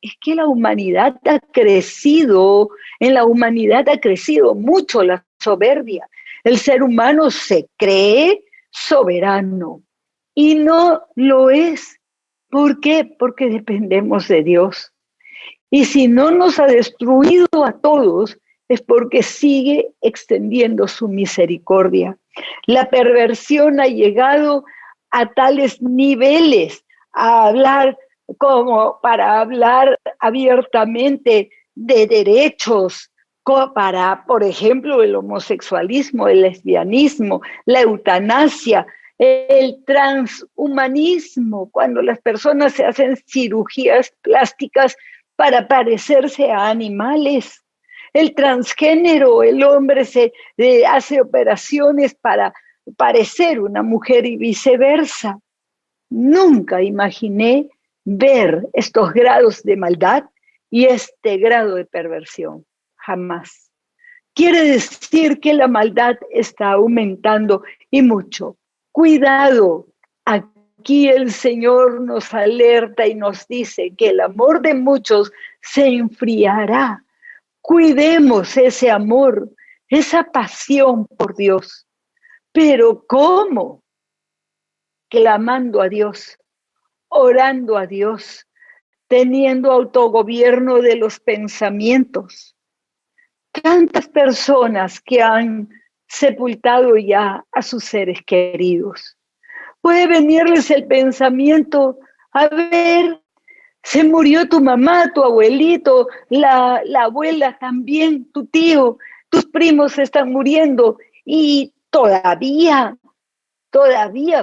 es que la humanidad ha crecido, en la humanidad ha crecido mucho la soberbia. El ser humano se cree soberano y no lo es. ¿Por qué? Porque dependemos de Dios. Y si no nos ha destruido a todos, es porque sigue extendiendo su misericordia. La perversión ha llegado a tales niveles, a hablar como para hablar abiertamente de derechos, para, por ejemplo, el homosexualismo, el lesbianismo, la eutanasia, el transhumanismo, cuando las personas se hacen cirugías plásticas para parecerse a animales. El transgénero, el hombre se hace operaciones para parecer una mujer y viceversa. Nunca imaginé ver estos grados de maldad y este grado de perversión. Jamás. Quiere decir que la maldad está aumentando y mucho. Cuidado. Aquí el Señor nos alerta y nos dice que el amor de muchos se enfriará. Cuidemos ese amor, esa pasión por Dios. Pero ¿cómo? Clamando a Dios, orando a Dios, teniendo autogobierno de los pensamientos. Tantas personas que han sepultado ya a sus seres queridos. Puede venirles el pensamiento, a ver, se murió tu mamá, tu abuelito, la abuela también, tu tío, tus primos se están muriendo y todavía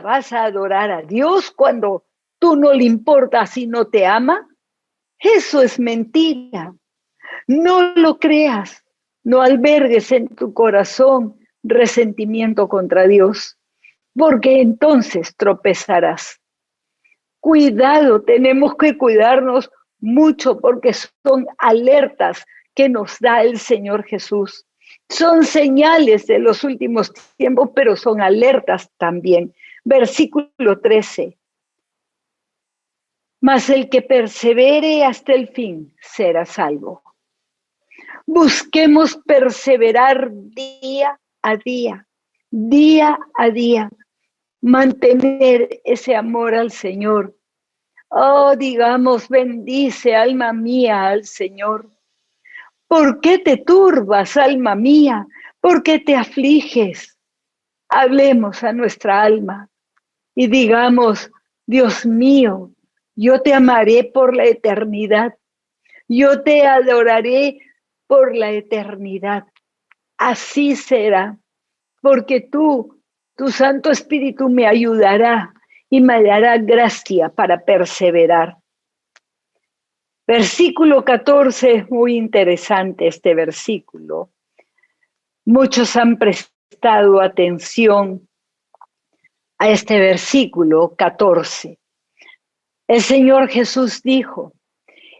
vas a adorar a Dios cuando tú no le importas y no te ama. Eso es mentira. No lo creas, no albergues en tu corazón resentimiento contra Dios, porque entonces tropezarás. Cuidado, tenemos que cuidarnos mucho porque son alertas que nos da el Señor Jesús. Son señales de los últimos tiempos, pero son alertas también. Versículo 13. Mas el que persevere hasta el fin será salvo. Busquemos perseverar día a día, mantener ese amor al Señor. Oh, digamos, bendice, alma mía, al Señor. ¿Por qué te turbas, alma mía? ¿Por qué te afliges? Hablemos a nuestra alma y digamos, Dios mío, yo te amaré por la eternidad. Yo te adoraré por la eternidad. Así será, porque tu Santo Espíritu me ayudará y me dará gracia para perseverar. Versículo 14 es muy interesante este versículo. Muchos han prestado atención a este versículo 14. El Señor Jesús dijo,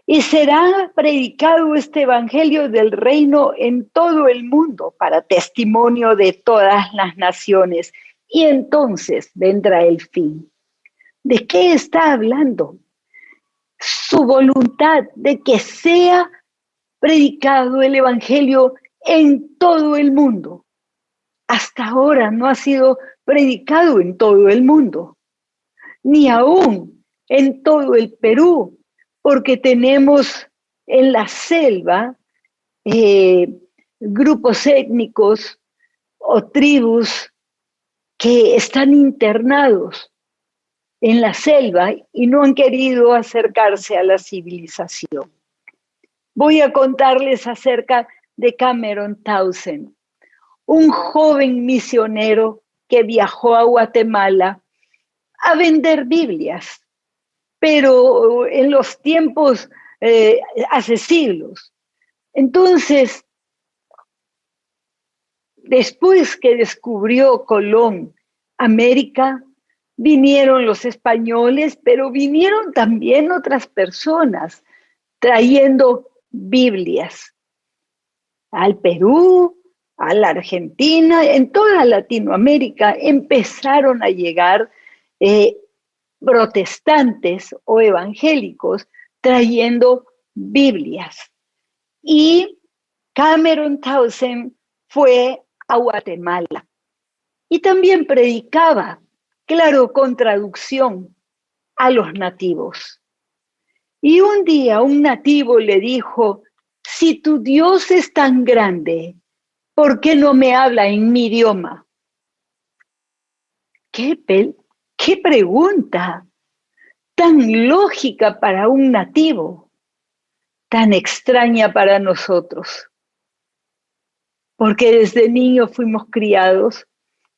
y será predicado este evangelio del reino en todo el mundo para testimonio de todas las naciones, y entonces vendrá el fin. ¿De qué está hablando? Su voluntad de que sea predicado el evangelio en todo el mundo. Hasta ahora no ha sido predicado en todo el mundo, ni aún en todo el Perú, porque tenemos en la selva grupos étnicos o tribus que están internados en la selva y no han querido acercarse a la civilización. Voy a contarles acerca de Cameron Townsend, un joven misionero que viajó a Guatemala a vender Biblias, pero en los tiempos, hace siglos. Entonces, después que descubrió Colón América, vinieron los españoles, pero vinieron también otras personas trayendo Biblias al Perú, a la Argentina, en toda Latinoamérica empezaron a llegar protestantes o evangélicos trayendo Biblias. Y Cameron Townsend fue a Guatemala y también predicaba, claro, con traducción a los nativos. Y un día un nativo le dijo, si tu Dios es tan grande, ¿por qué no me habla en mi idioma? ¿Qué pregunta tan lógica para un nativo, tan extraña para nosotros? Porque desde niños fuimos criados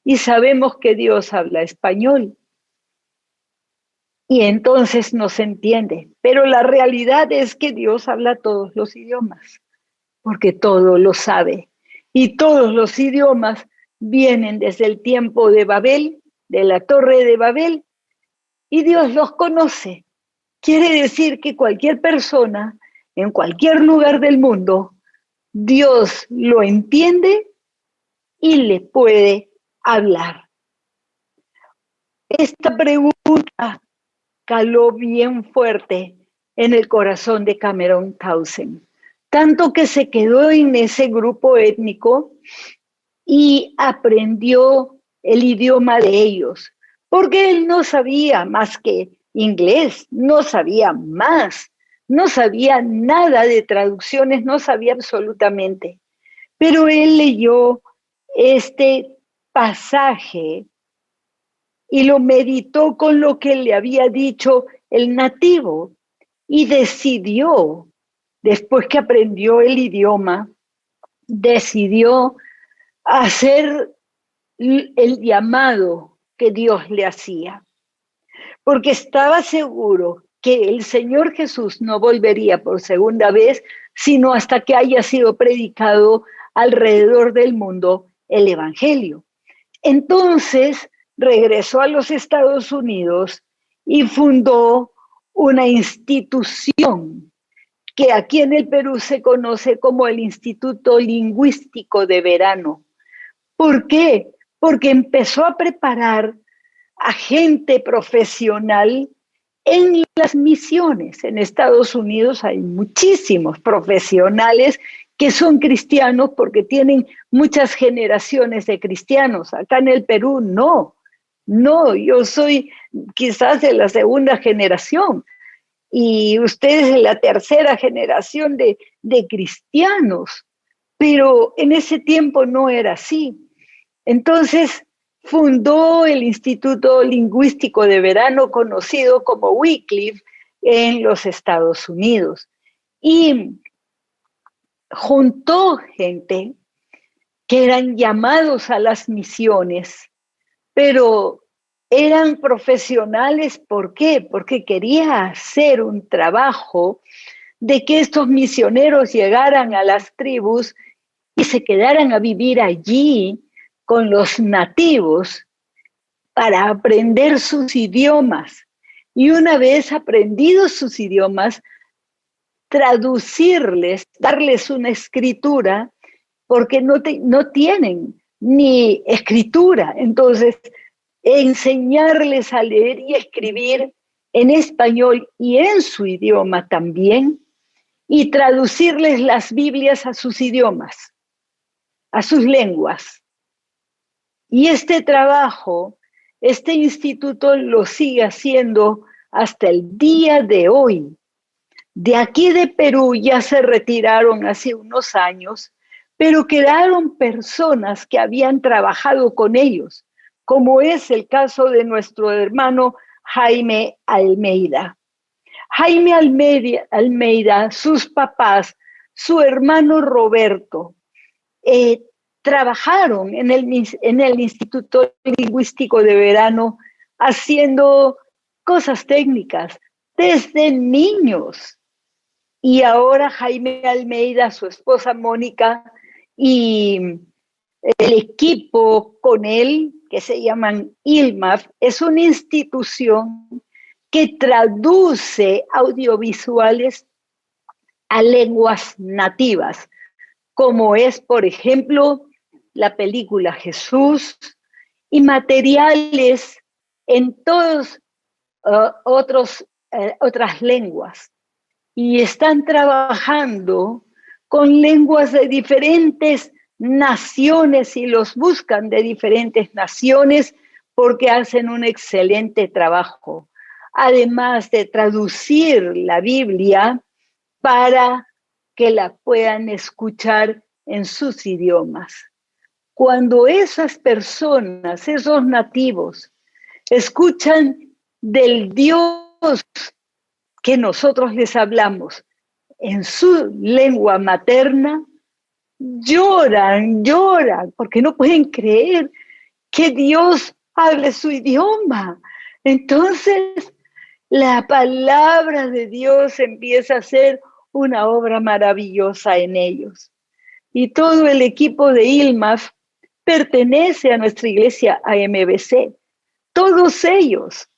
y sabemos que Dios habla español. Y entonces nos entiende. Pero la realidad es que Dios habla todos los idiomas, porque todo lo sabe. Y todos los idiomas vienen desde el tiempo de Babel, de la Torre de Babel, y Dios los conoce. Quiere decir que cualquier persona, en cualquier lugar del mundo, Dios lo entiende y le puede hablar. Esta pregunta caló bien fuerte en el corazón de Cameron Townsend, tanto que se quedó en ese grupo étnico y aprendió el idioma de ellos, porque él no sabía más que inglés, no sabía más, no sabía nada de traducciones, no sabía absolutamente. Pero él leyó este pasaje y lo meditó con lo que le había dicho el nativo y decidió, después que aprendió el idioma, decidió hacer el llamado que Dios le hacía, porque estaba seguro que el Señor Jesús no volvería por segunda vez, sino hasta que haya sido predicado alrededor del mundo el Evangelio. Entonces regresó a los Estados Unidos y fundó una institución que aquí en el Perú se conoce como el Instituto Lingüístico de Verano. ¿Por qué? Porque empezó a preparar a gente profesional en las misiones. En Estados Unidos hay muchísimos profesionales que son cristianos porque tienen muchas generaciones de cristianos. Acá en el Perú no. No, yo soy quizás de la segunda generación y ustedes de la tercera generación de cristianos, pero en ese tiempo no era así. Entonces fundó el Instituto Lingüístico de Verano, conocido como Wycliffe, en los Estados Unidos. Y juntó gente que eran llamados a las misiones, pero eran profesionales. ¿Por qué? Porque quería hacer un trabajo de que estos misioneros llegaran a las tribus y se quedaran a vivir allí con los nativos para aprender sus idiomas. Y una vez aprendidos sus idiomas, traducirles, darles una escritura, porque no tienen ni escritura. Entonces, enseñarles a leer y escribir en español y en su idioma también, y traducirles las Biblias a sus idiomas, a sus lenguas. Y este trabajo, este instituto lo sigue haciendo hasta el día de hoy. De aquí de Perú ya se retiraron hace unos años, pero quedaron personas que habían trabajado con ellos, como es el caso de nuestro hermano Jaime Almeida. Jaime Almeida, sus papás, su hermano Roberto, trabajaron en el Instituto Lingüístico de Verano haciendo cosas técnicas desde niños. Y ahora Jaime Almeida, su esposa Mónica y el equipo con él, que se llaman ILMAF, es una institución que traduce audiovisuales a lenguas nativas, como es, por ejemplo, la película Jesús y materiales en todas otras lenguas. Y están trabajando con lenguas de diferentes naciones y los buscan de diferentes naciones porque hacen un excelente trabajo. Además de traducir la Biblia para que la puedan escuchar en sus idiomas. Cuando esas personas, esos nativos, escuchan del Dios que nosotros les hablamos en su lengua materna, lloran, porque no pueden creer que Dios hable su idioma. Entonces, la palabra de Dios empieza a ser una obra maravillosa en ellos. Y todo el equipo de ILMAF pertenece a nuestra iglesia AMBC. Todos ellos,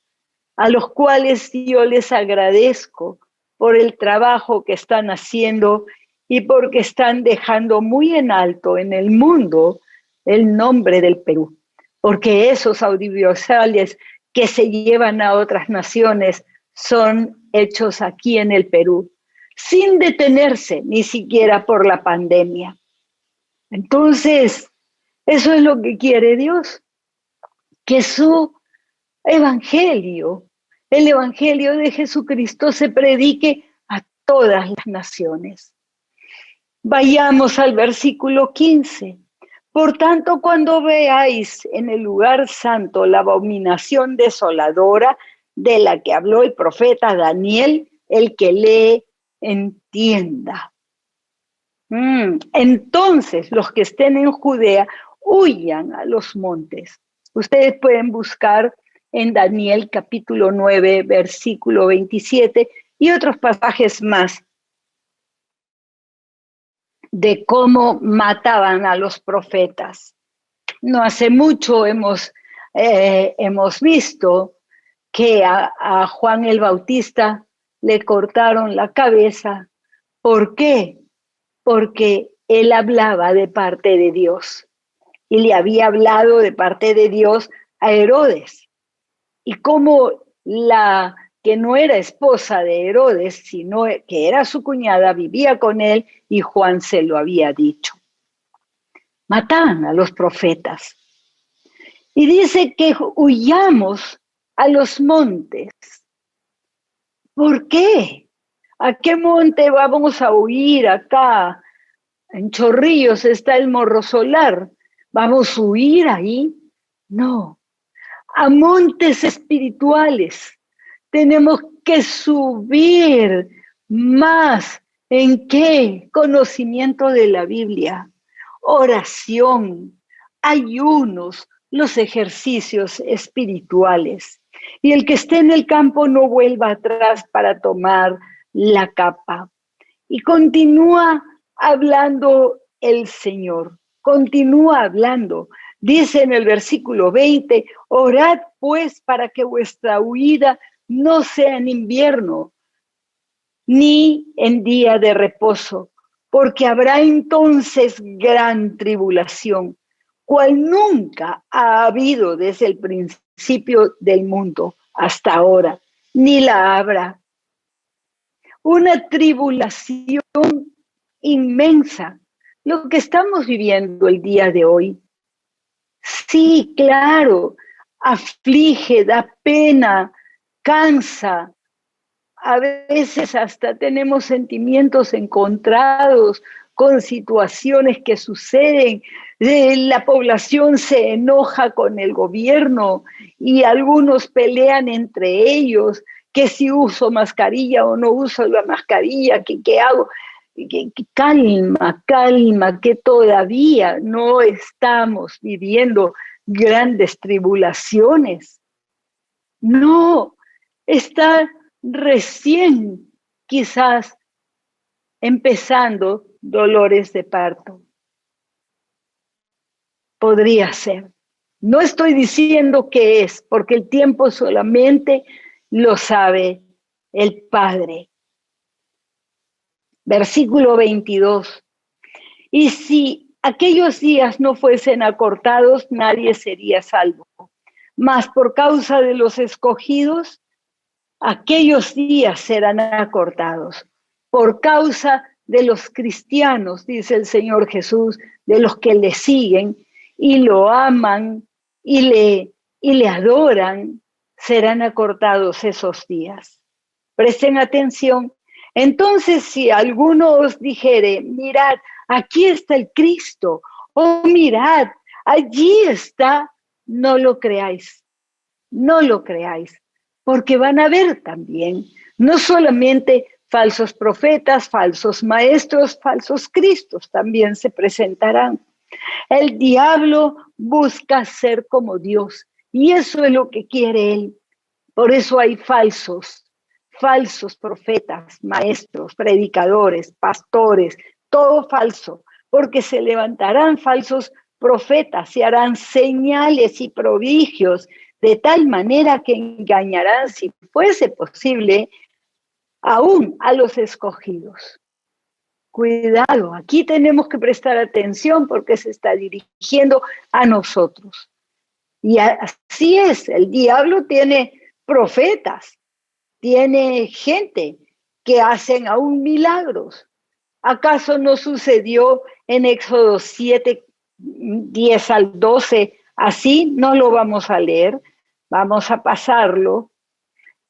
a los cuales yo les agradezco por el trabajo que están haciendo y porque están dejando muy en alto en el mundo el nombre del Perú. Porque esos audiovisuales que se llevan a otras naciones son hechos aquí en el Perú, sin detenerse ni siquiera por la pandemia. Entonces, eso es lo que quiere Dios, que su evangelio, el evangelio de Jesucristo, se predique a todas las naciones. Vayamos al versículo 15. Por tanto, cuando veáis en el lugar santo la abominación desoladora de la que habló el profeta Daniel, el que lee, entienda. Entonces, los que estén en Judea, huyan a los montes. Ustedes pueden buscar en Daniel capítulo 9, versículo 27 y otros pasajes más de cómo mataban a los profetas. No hace mucho hemos visto que a Juan el Bautista le cortaron la cabeza. ¿Por qué? Porque él hablaba de parte de Dios y le había hablado de parte de Dios a Herodes. Y como la que no era esposa de Herodes, sino que era su cuñada, vivía con él y Juan se lo había dicho. Mataban a los profetas. Y dice que huyamos a los montes. ¿Por qué? ¿A qué monte vamos a huir acá? En Chorrillos está el Morro Solar. ¿Vamos a huir ahí? No. A montes espirituales. Tenemos que subir más. ¿En qué? Conocimiento de la Biblia, oración, ayunos, los ejercicios espirituales. Y el que esté en el campo no vuelva atrás para tomar la capa. Y continúa hablando el Señor, continúa hablando. Dice en el versículo 20, orad pues para que vuestra huida no sea en invierno, ni en día de reposo, porque habrá entonces gran tribulación, cual nunca ha habido desde el principio del mundo hasta ahora, ni la habrá. Una tribulación inmensa, lo que estamos viviendo el día de hoy. Sí, claro, aflige, da pena, cansa. A veces hasta tenemos sentimientos encontrados con situaciones que suceden. La población se enoja con el gobierno y algunos pelean entre ellos, que si uso mascarilla o no uso la mascarilla, que qué hago. Calma, calma, que todavía no estamos viviendo grandes tribulaciones. No, está recién quizás empezando dolores de parto. Podría ser. No estoy diciendo que es, porque el tiempo solamente lo sabe el Padre. Versículo 22. Y si aquellos días no fuesen acortados, nadie sería salvo. Mas por causa de los escogidos, aquellos días serán acortados. Por causa de los cristianos, dice el Señor Jesús, de los que le siguen y lo aman y le adoran, serán acortados esos días. Presten atención. Entonces, si alguno os dijere, mirad, aquí está el Cristo, o mirad, allí está, no lo creáis, no lo creáis, porque van a haber también, no solamente falsos profetas, falsos maestros, falsos cristos, también se presentarán. El diablo busca ser como Dios, y eso es lo que quiere él. Por eso hay falsos profetas, maestros, predicadores, pastores, todo falso, porque se levantarán falsos profetas y harán señales y prodigios de tal manera que engañarán, si fuese posible, aún a los escogidos. Cuidado, aquí tenemos que prestar atención porque se está dirigiendo a nosotros. Y así es, el diablo tiene profetas, tiene gente que hacen aún milagros. ¿Acaso no sucedió en Éxodo 7, 10 al 12? Así no lo vamos a leer, vamos a pasarlo.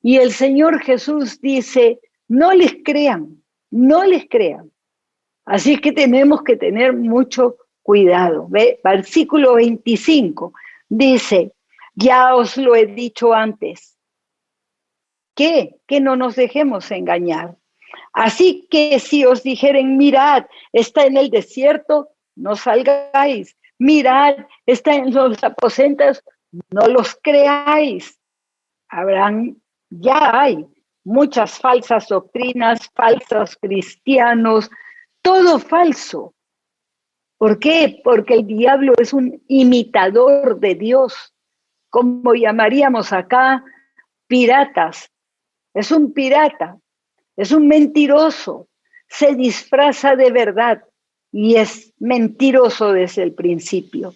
Y el Señor Jesús dice, no les crean, no les crean. Así que tenemos que tener mucho cuidado. ¿Ve? Versículo 25 dice, ya os lo he dicho antes, que no nos dejemos engañar. Así que si os dijeren, mirad, está en el desierto, no salgáis. Mirad, está en los aposentos, no los creáis. Ya hay muchas falsas doctrinas, falsos cristianos, todo falso. ¿Por qué? Porque el diablo es un imitador de Dios, como llamaríamos acá, piratas. Es un pirata, es un mentiroso, se disfraza de verdad y es mentiroso desde el principio.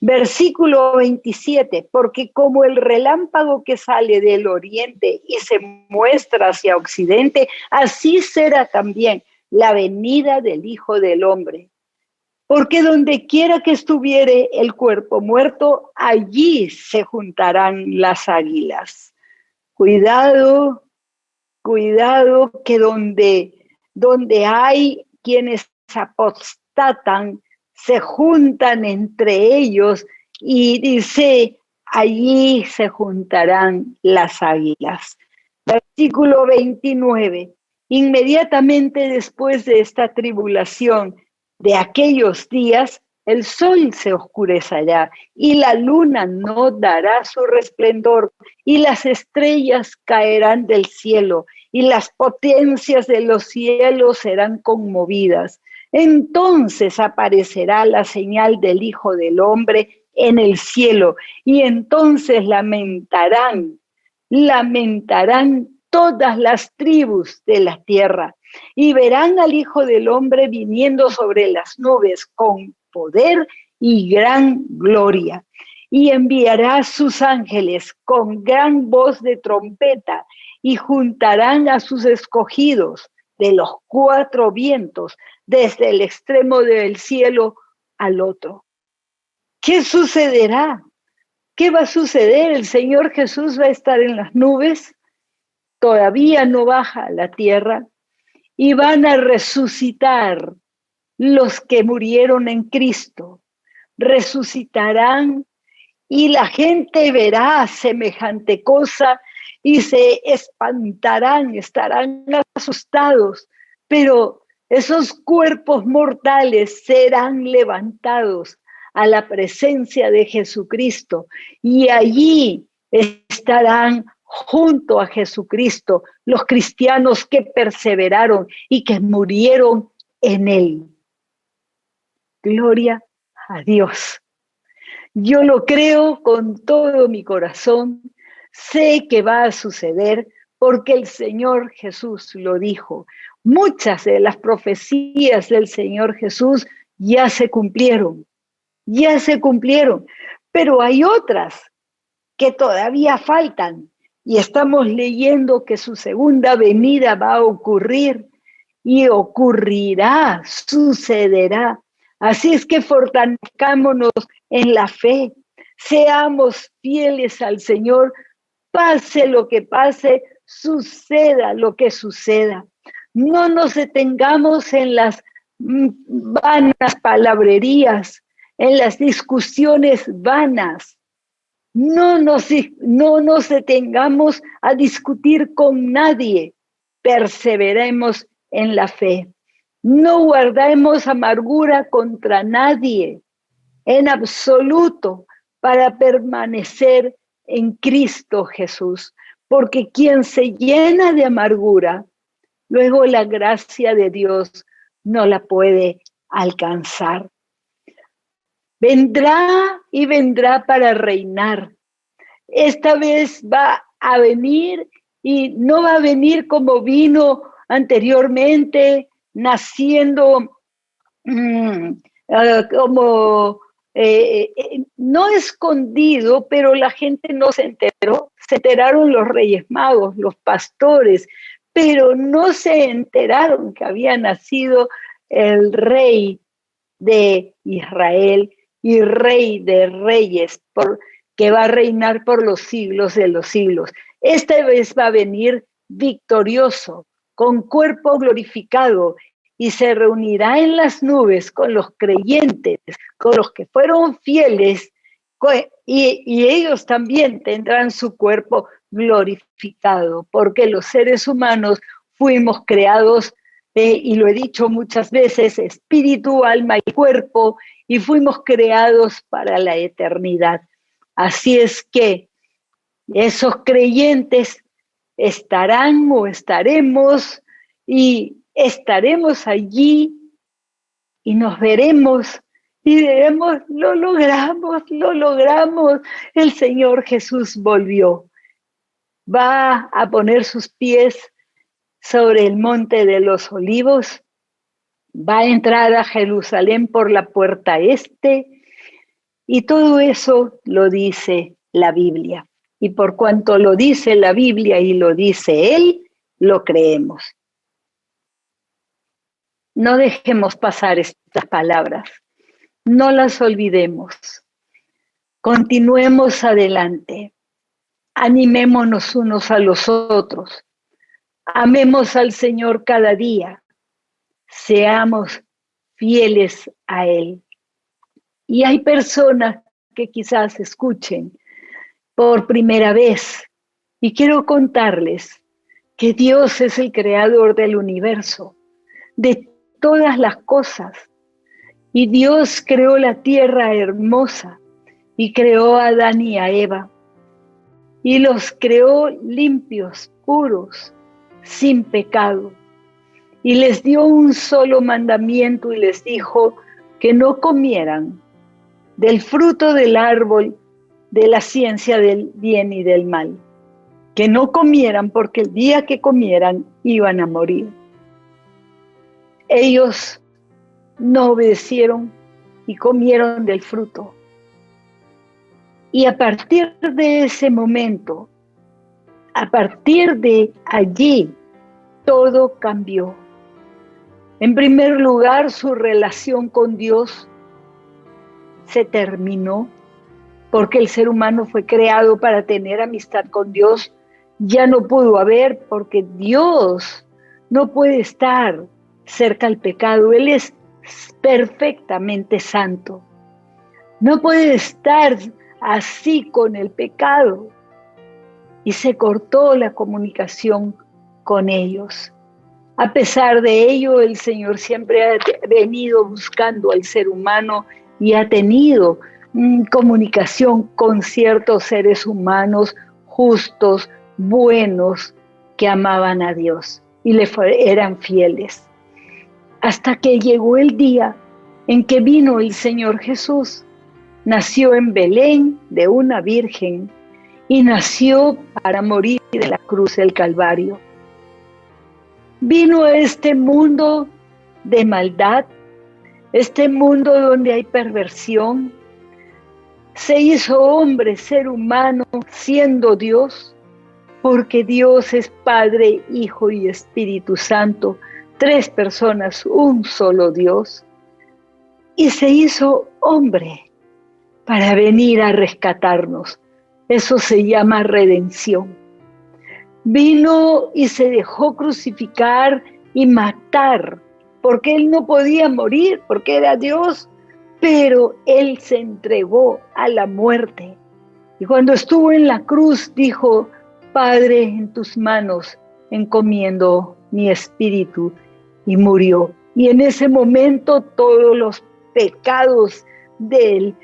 Versículo 27, porque como el relámpago que sale del oriente y se muestra hacia occidente, así será también la venida del Hijo del Hombre. porque donde quiera que estuviere el cuerpo muerto, allí se juntarán las águilas. Cuidado, cuidado, que donde hay quienes apostatan, se juntan entre ellos y dice, allí se juntarán las águilas. Versículo 29. Inmediatamente después de esta tribulación, de aquellos días, el sol se oscurecerá y la luna no dará su resplandor y las estrellas caerán del cielo y las potencias de los cielos serán conmovidas. Entonces aparecerá la señal del Hijo del Hombre en el cielo y entonces lamentarán todas las tribus de la tierra. Y verán al Hijo del Hombre viniendo sobre las nubes con poder y gran gloria. Y enviará a sus ángeles con gran voz de trompeta y juntarán a sus escogidos de los cuatro vientos, desde el extremo del cielo al otro. ¿Qué sucederá? ¿Qué va a suceder? ¿El Señor Jesús va a estar en las nubes? Todavía no baja a la tierra. Y van a resucitar los que murieron en Cristo. Resucitarán y la gente verá semejante cosa y se espantarán, estarán asustados, pero esos cuerpos mortales serán levantados a la presencia de Jesucristo y allí estarán junto a Jesucristo los cristianos que perseveraron y que murieron en Él. Gloria a Dios. Yo lo creo con todo mi corazón, sé que va a suceder porque el Señor Jesús lo dijo. Muchas de las profecías del Señor Jesús ya se cumplieron, pero hay otras que todavía faltan y estamos leyendo que su segunda venida va a ocurrir y ocurrirá, sucederá. Así es que fortalezcámonos en la fe, seamos fieles al Señor, pase lo que pase, suceda lo que suceda. No nos detengamos en las vanas palabrerías, en las discusiones vanas. No nos detengamos a discutir con nadie, perseveremos en la fe. No guardemos amargura contra nadie, en absoluto, para permanecer en Cristo Jesús. Porque quien se llena de amargura, luego la gracia de Dios no la puede alcanzar. Vendrá y vendrá para reinar. Esta vez va a venir y no va a venir como vino anteriormente, naciendo como no escondido, pero la gente no se enteró. Se enteraron los Reyes Magos, los pastores, pero no se enteraron que había nacido el Rey de Israel y Rey de Reyes, que va a reinar por los siglos de los siglos. Esta vez va a venir victorioso, con cuerpo glorificado, y se reunirá en las nubes con los creyentes, con los que fueron fieles, y ellos también tendrán su cuerpo glorificado, porque los seres humanos fuimos creados, y lo he dicho muchas veces, espíritu, alma y cuerpo, y fuimos creados para la eternidad. Así es que esos creyentes estarán o estaremos y estaremos allí y nos veremos y diremos, lo logramos, el Señor Jesús volvió. Va a poner sus pies sobre el monte de los olivos, va a entrar a Jerusalén por la puerta este, y todo eso lo dice la Biblia. Y por cuanto lo dice la Biblia y lo dice Él, lo creemos. No dejemos pasar estas palabras. No las olvidemos. Continuemos adelante. Animémonos unos a los otros. Amemos al Señor cada día. Seamos fieles a Él. Y hay personas que quizás escuchen por primera vez. Y quiero contarles que Dios es el creador del universo, de todas las cosas. Y Dios creó la tierra hermosa y creó a Adán y a Eva. Y los creó limpios, puros, sin pecado. Y les dio un solo mandamiento y les dijo que no comieran del fruto del árbol de la ciencia del bien y del mal. Que no comieran porque el día que comieran iban a morir. Ellos no obedecieron y comieron del fruto. Y a partir de ese momento, a partir de allí, todo cambió. En primer lugar, su relación con Dios se terminó, porque el ser humano fue creado para tener amistad con Dios. Ya no pudo haber, porque Dios no puede estar cerca al pecado. Él es perfectamente santo. No puede estar así con el pecado. Y se cortó la comunicación con ellos. A pesar de ello, el Señor siempre ha venido buscando al ser humano y ha tenido comunicación con ciertos seres humanos justos, buenos, que amaban a Dios y eran fieles. Hasta que llegó el día en que vino el Señor Jesús. Nació en Belén de una virgen y nació para morir en la cruz del Calvario. Vino a este mundo de maldad, este mundo donde hay perversión. Se hizo hombre, ser humano, siendo Dios, porque Dios es Padre, Hijo y Espíritu Santo, tres personas, un solo Dios. Y se hizo hombre para venir a rescatarnos. Eso se llama redención. Vino y se dejó crucificar y matar, porque Él no podía morir, porque era Dios, pero Él se entregó a la muerte. Y cuando estuvo en la cruz dijo: Padre, en tus manos encomiendo mi espíritu, y murió. Y en ese momento todos los pecados de Él,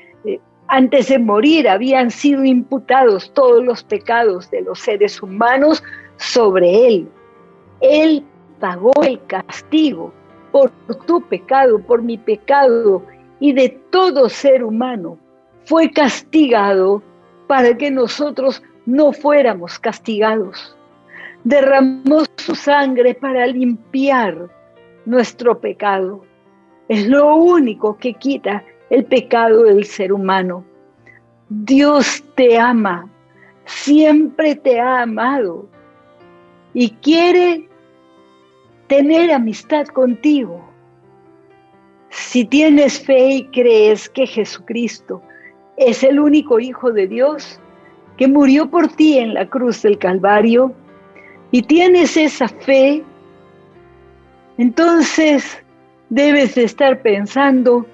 antes de morir, habían sido imputados todos los pecados de los seres humanos sobre Él. Él pagó el castigo por tu pecado, por mi pecado y de todo ser humano. Fue castigado para que nosotros no fuéramos castigados. Derramó su sangre para limpiar nuestro pecado. Es lo único que quita el pecado del ser humano. Dios te ama, siempre te ha amado y quiere tener amistad contigo. Si tienes fe y crees que Jesucristo es el único Hijo de Dios que murió por ti en la cruz del Calvario y tienes esa fe, entonces debes de estar pensando: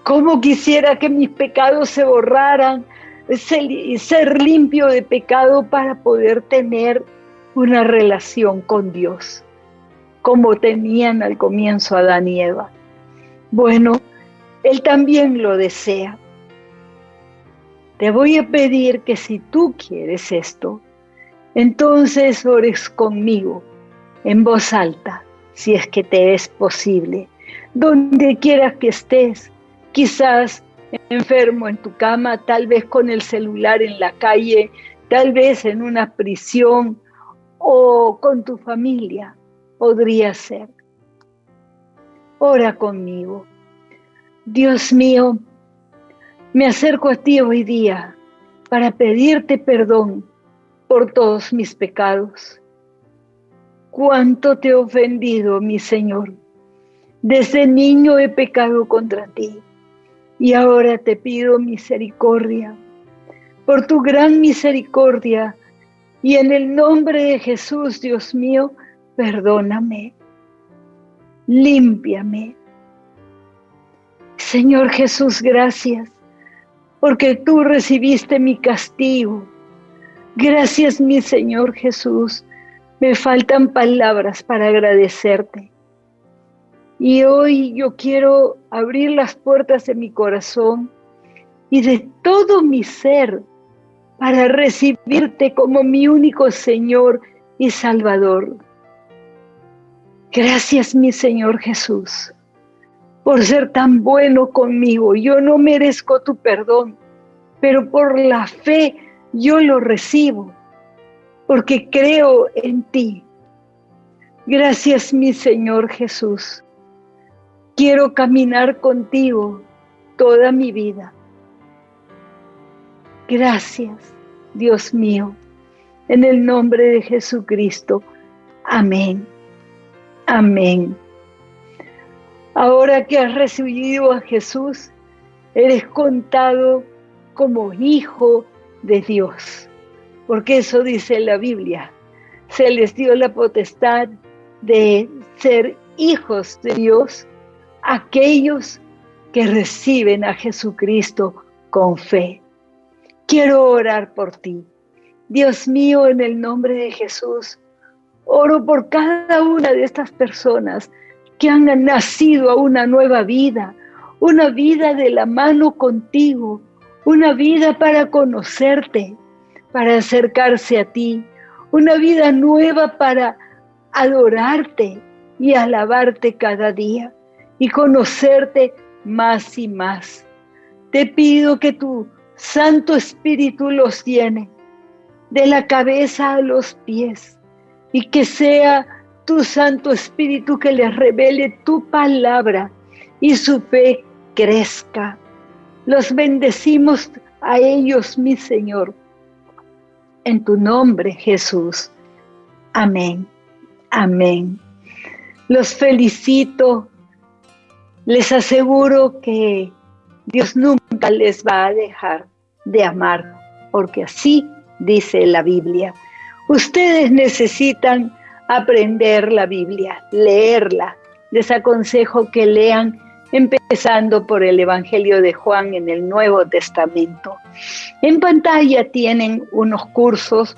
¿cómo quisiera que mis pecados se borraran y ser limpio de pecado para poder tener una relación con Dios, como tenían al comienzo Adán y Eva? Bueno, Él también lo desea. Te voy a pedir que si tú quieres esto, entonces ores conmigo en voz alta, si es que te es posible, donde quieras que estés. Quizás enfermo en tu cama, tal vez con el celular en la calle, tal vez en una prisión o con tu familia, podría ser. Ora conmigo. Dios mío, me acerco a ti hoy día para pedirte perdón por todos mis pecados. Cuánto te he ofendido, mi Señor. Desde niño he pecado contra ti. Y ahora te pido misericordia, por tu gran misericordia, y en el nombre de Jesús, Dios mío, perdóname, límpiame. Señor Jesús, gracias, porque tú recibiste mi castigo. Gracias, mi Señor Jesús. Me faltan palabras para agradecerte. Y hoy yo quiero abrir las puertas de mi corazón y de todo mi ser para recibirte como mi único Señor y Salvador. Gracias, mi Señor Jesús, por ser tan bueno conmigo. Yo no merezco tu perdón, pero por la fe yo lo recibo, porque creo en ti. Gracias, mi Señor Jesús. Quiero caminar contigo toda mi vida. Gracias, Dios mío, en el nombre de Jesucristo. Amén. Amén. Ahora que has recibido a Jesús, eres contado como hijo de Dios, porque eso dice la Biblia. Se les dio la potestad de ser hijos de Dios a aquellos que reciben a Jesucristo con fe. Quiero orar por ti. Dios mío, en el nombre de Jesús, oro por cada una de estas personas que han nacido a una nueva vida, una vida de la mano contigo, una vida para conocerte, para acercarse a ti, una vida nueva para adorarte y alabarte cada día y conocerte más y más. Te pido que tu Santo Espíritu los llene de la cabeza a los pies y que sea tu Santo Espíritu que les revele tu palabra y su fe crezca. Los bendecimos a ellos, mi Señor, en tu nombre, Jesús. Amén. Amén. Los felicito. Les aseguro que Dios nunca les va a dejar de amar, porque así dice la Biblia. Ustedes necesitan aprender la Biblia, leerla. Les aconsejo que lean empezando por el Evangelio de Juan en el Nuevo Testamento. En pantalla tienen unos cursos,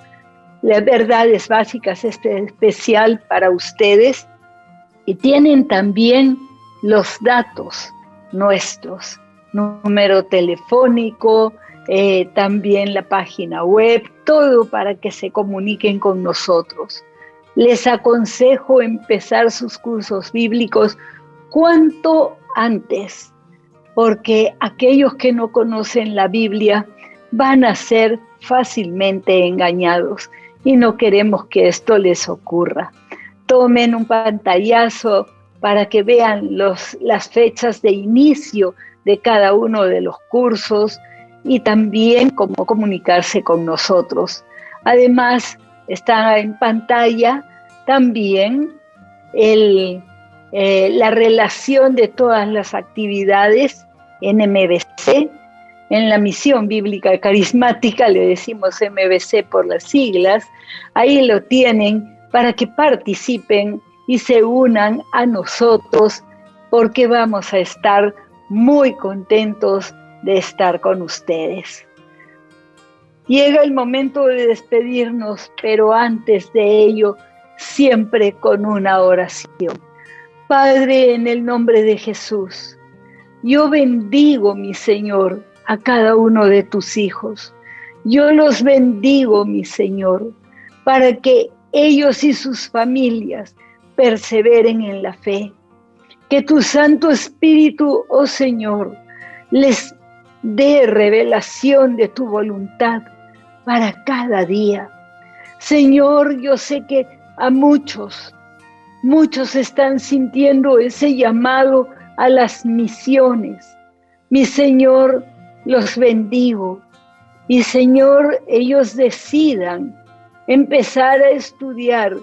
las verdades básicas especial para ustedes, y tienen también los datos nuestros, número telefónico, también la página web, todo para que se comuniquen con nosotros. Les aconsejo empezar sus cursos bíblicos cuanto antes, porque aquellos que no conocen la Biblia van a ser fácilmente engañados y no queremos que esto les ocurra. Tomen un pantallazo para que vean las fechas de inicio de cada uno de los cursos y también cómo comunicarse con nosotros. Además, está en pantalla también la relación de todas las actividades en MBC, en la Misión Bíblica Carismática, le decimos MBC por las siglas. Ahí lo tienen para que participen y se unan a nosotros, porque vamos a estar muy contentos de estar con ustedes. Llega el momento de despedirnos, pero antes de ello, siempre con una oración. Padre, en el nombre de Jesús, yo bendigo, mi Señor, a cada uno de tus hijos. Yo los bendigo, mi Señor, para que ellos y sus familias perseveren en la fe. Que tu Santo Espíritu, oh Señor, les dé revelación de tu voluntad para cada día. Señor, yo sé que a muchos están sintiendo ese llamado a las misiones. Mi Señor, los bendigo. Y Señor, ellos decidan empezar a estudiar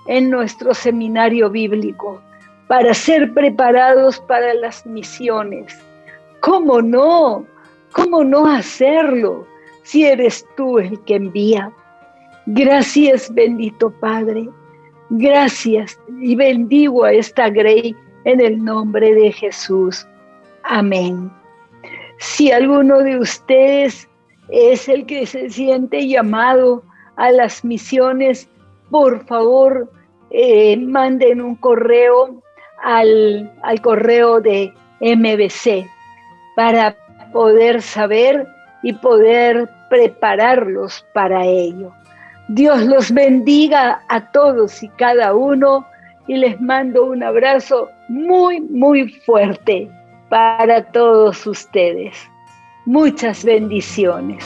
en nuestro seminario bíblico para ser preparados para las misiones, ¿Cómo no? ¿Cómo no hacerlo si eres tú el que envía? Gracias, bendito Padre. Gracias, y bendigo a esta Grey en el nombre de Jesús. Amén. Si alguno de ustedes es el que se siente llamado a las misiones, por favor, manden un correo al correo de MBC para poder saber y poder prepararlos para ello. Dios los bendiga a todos y cada uno y les mando un abrazo muy, muy fuerte para todos ustedes. Muchas bendiciones.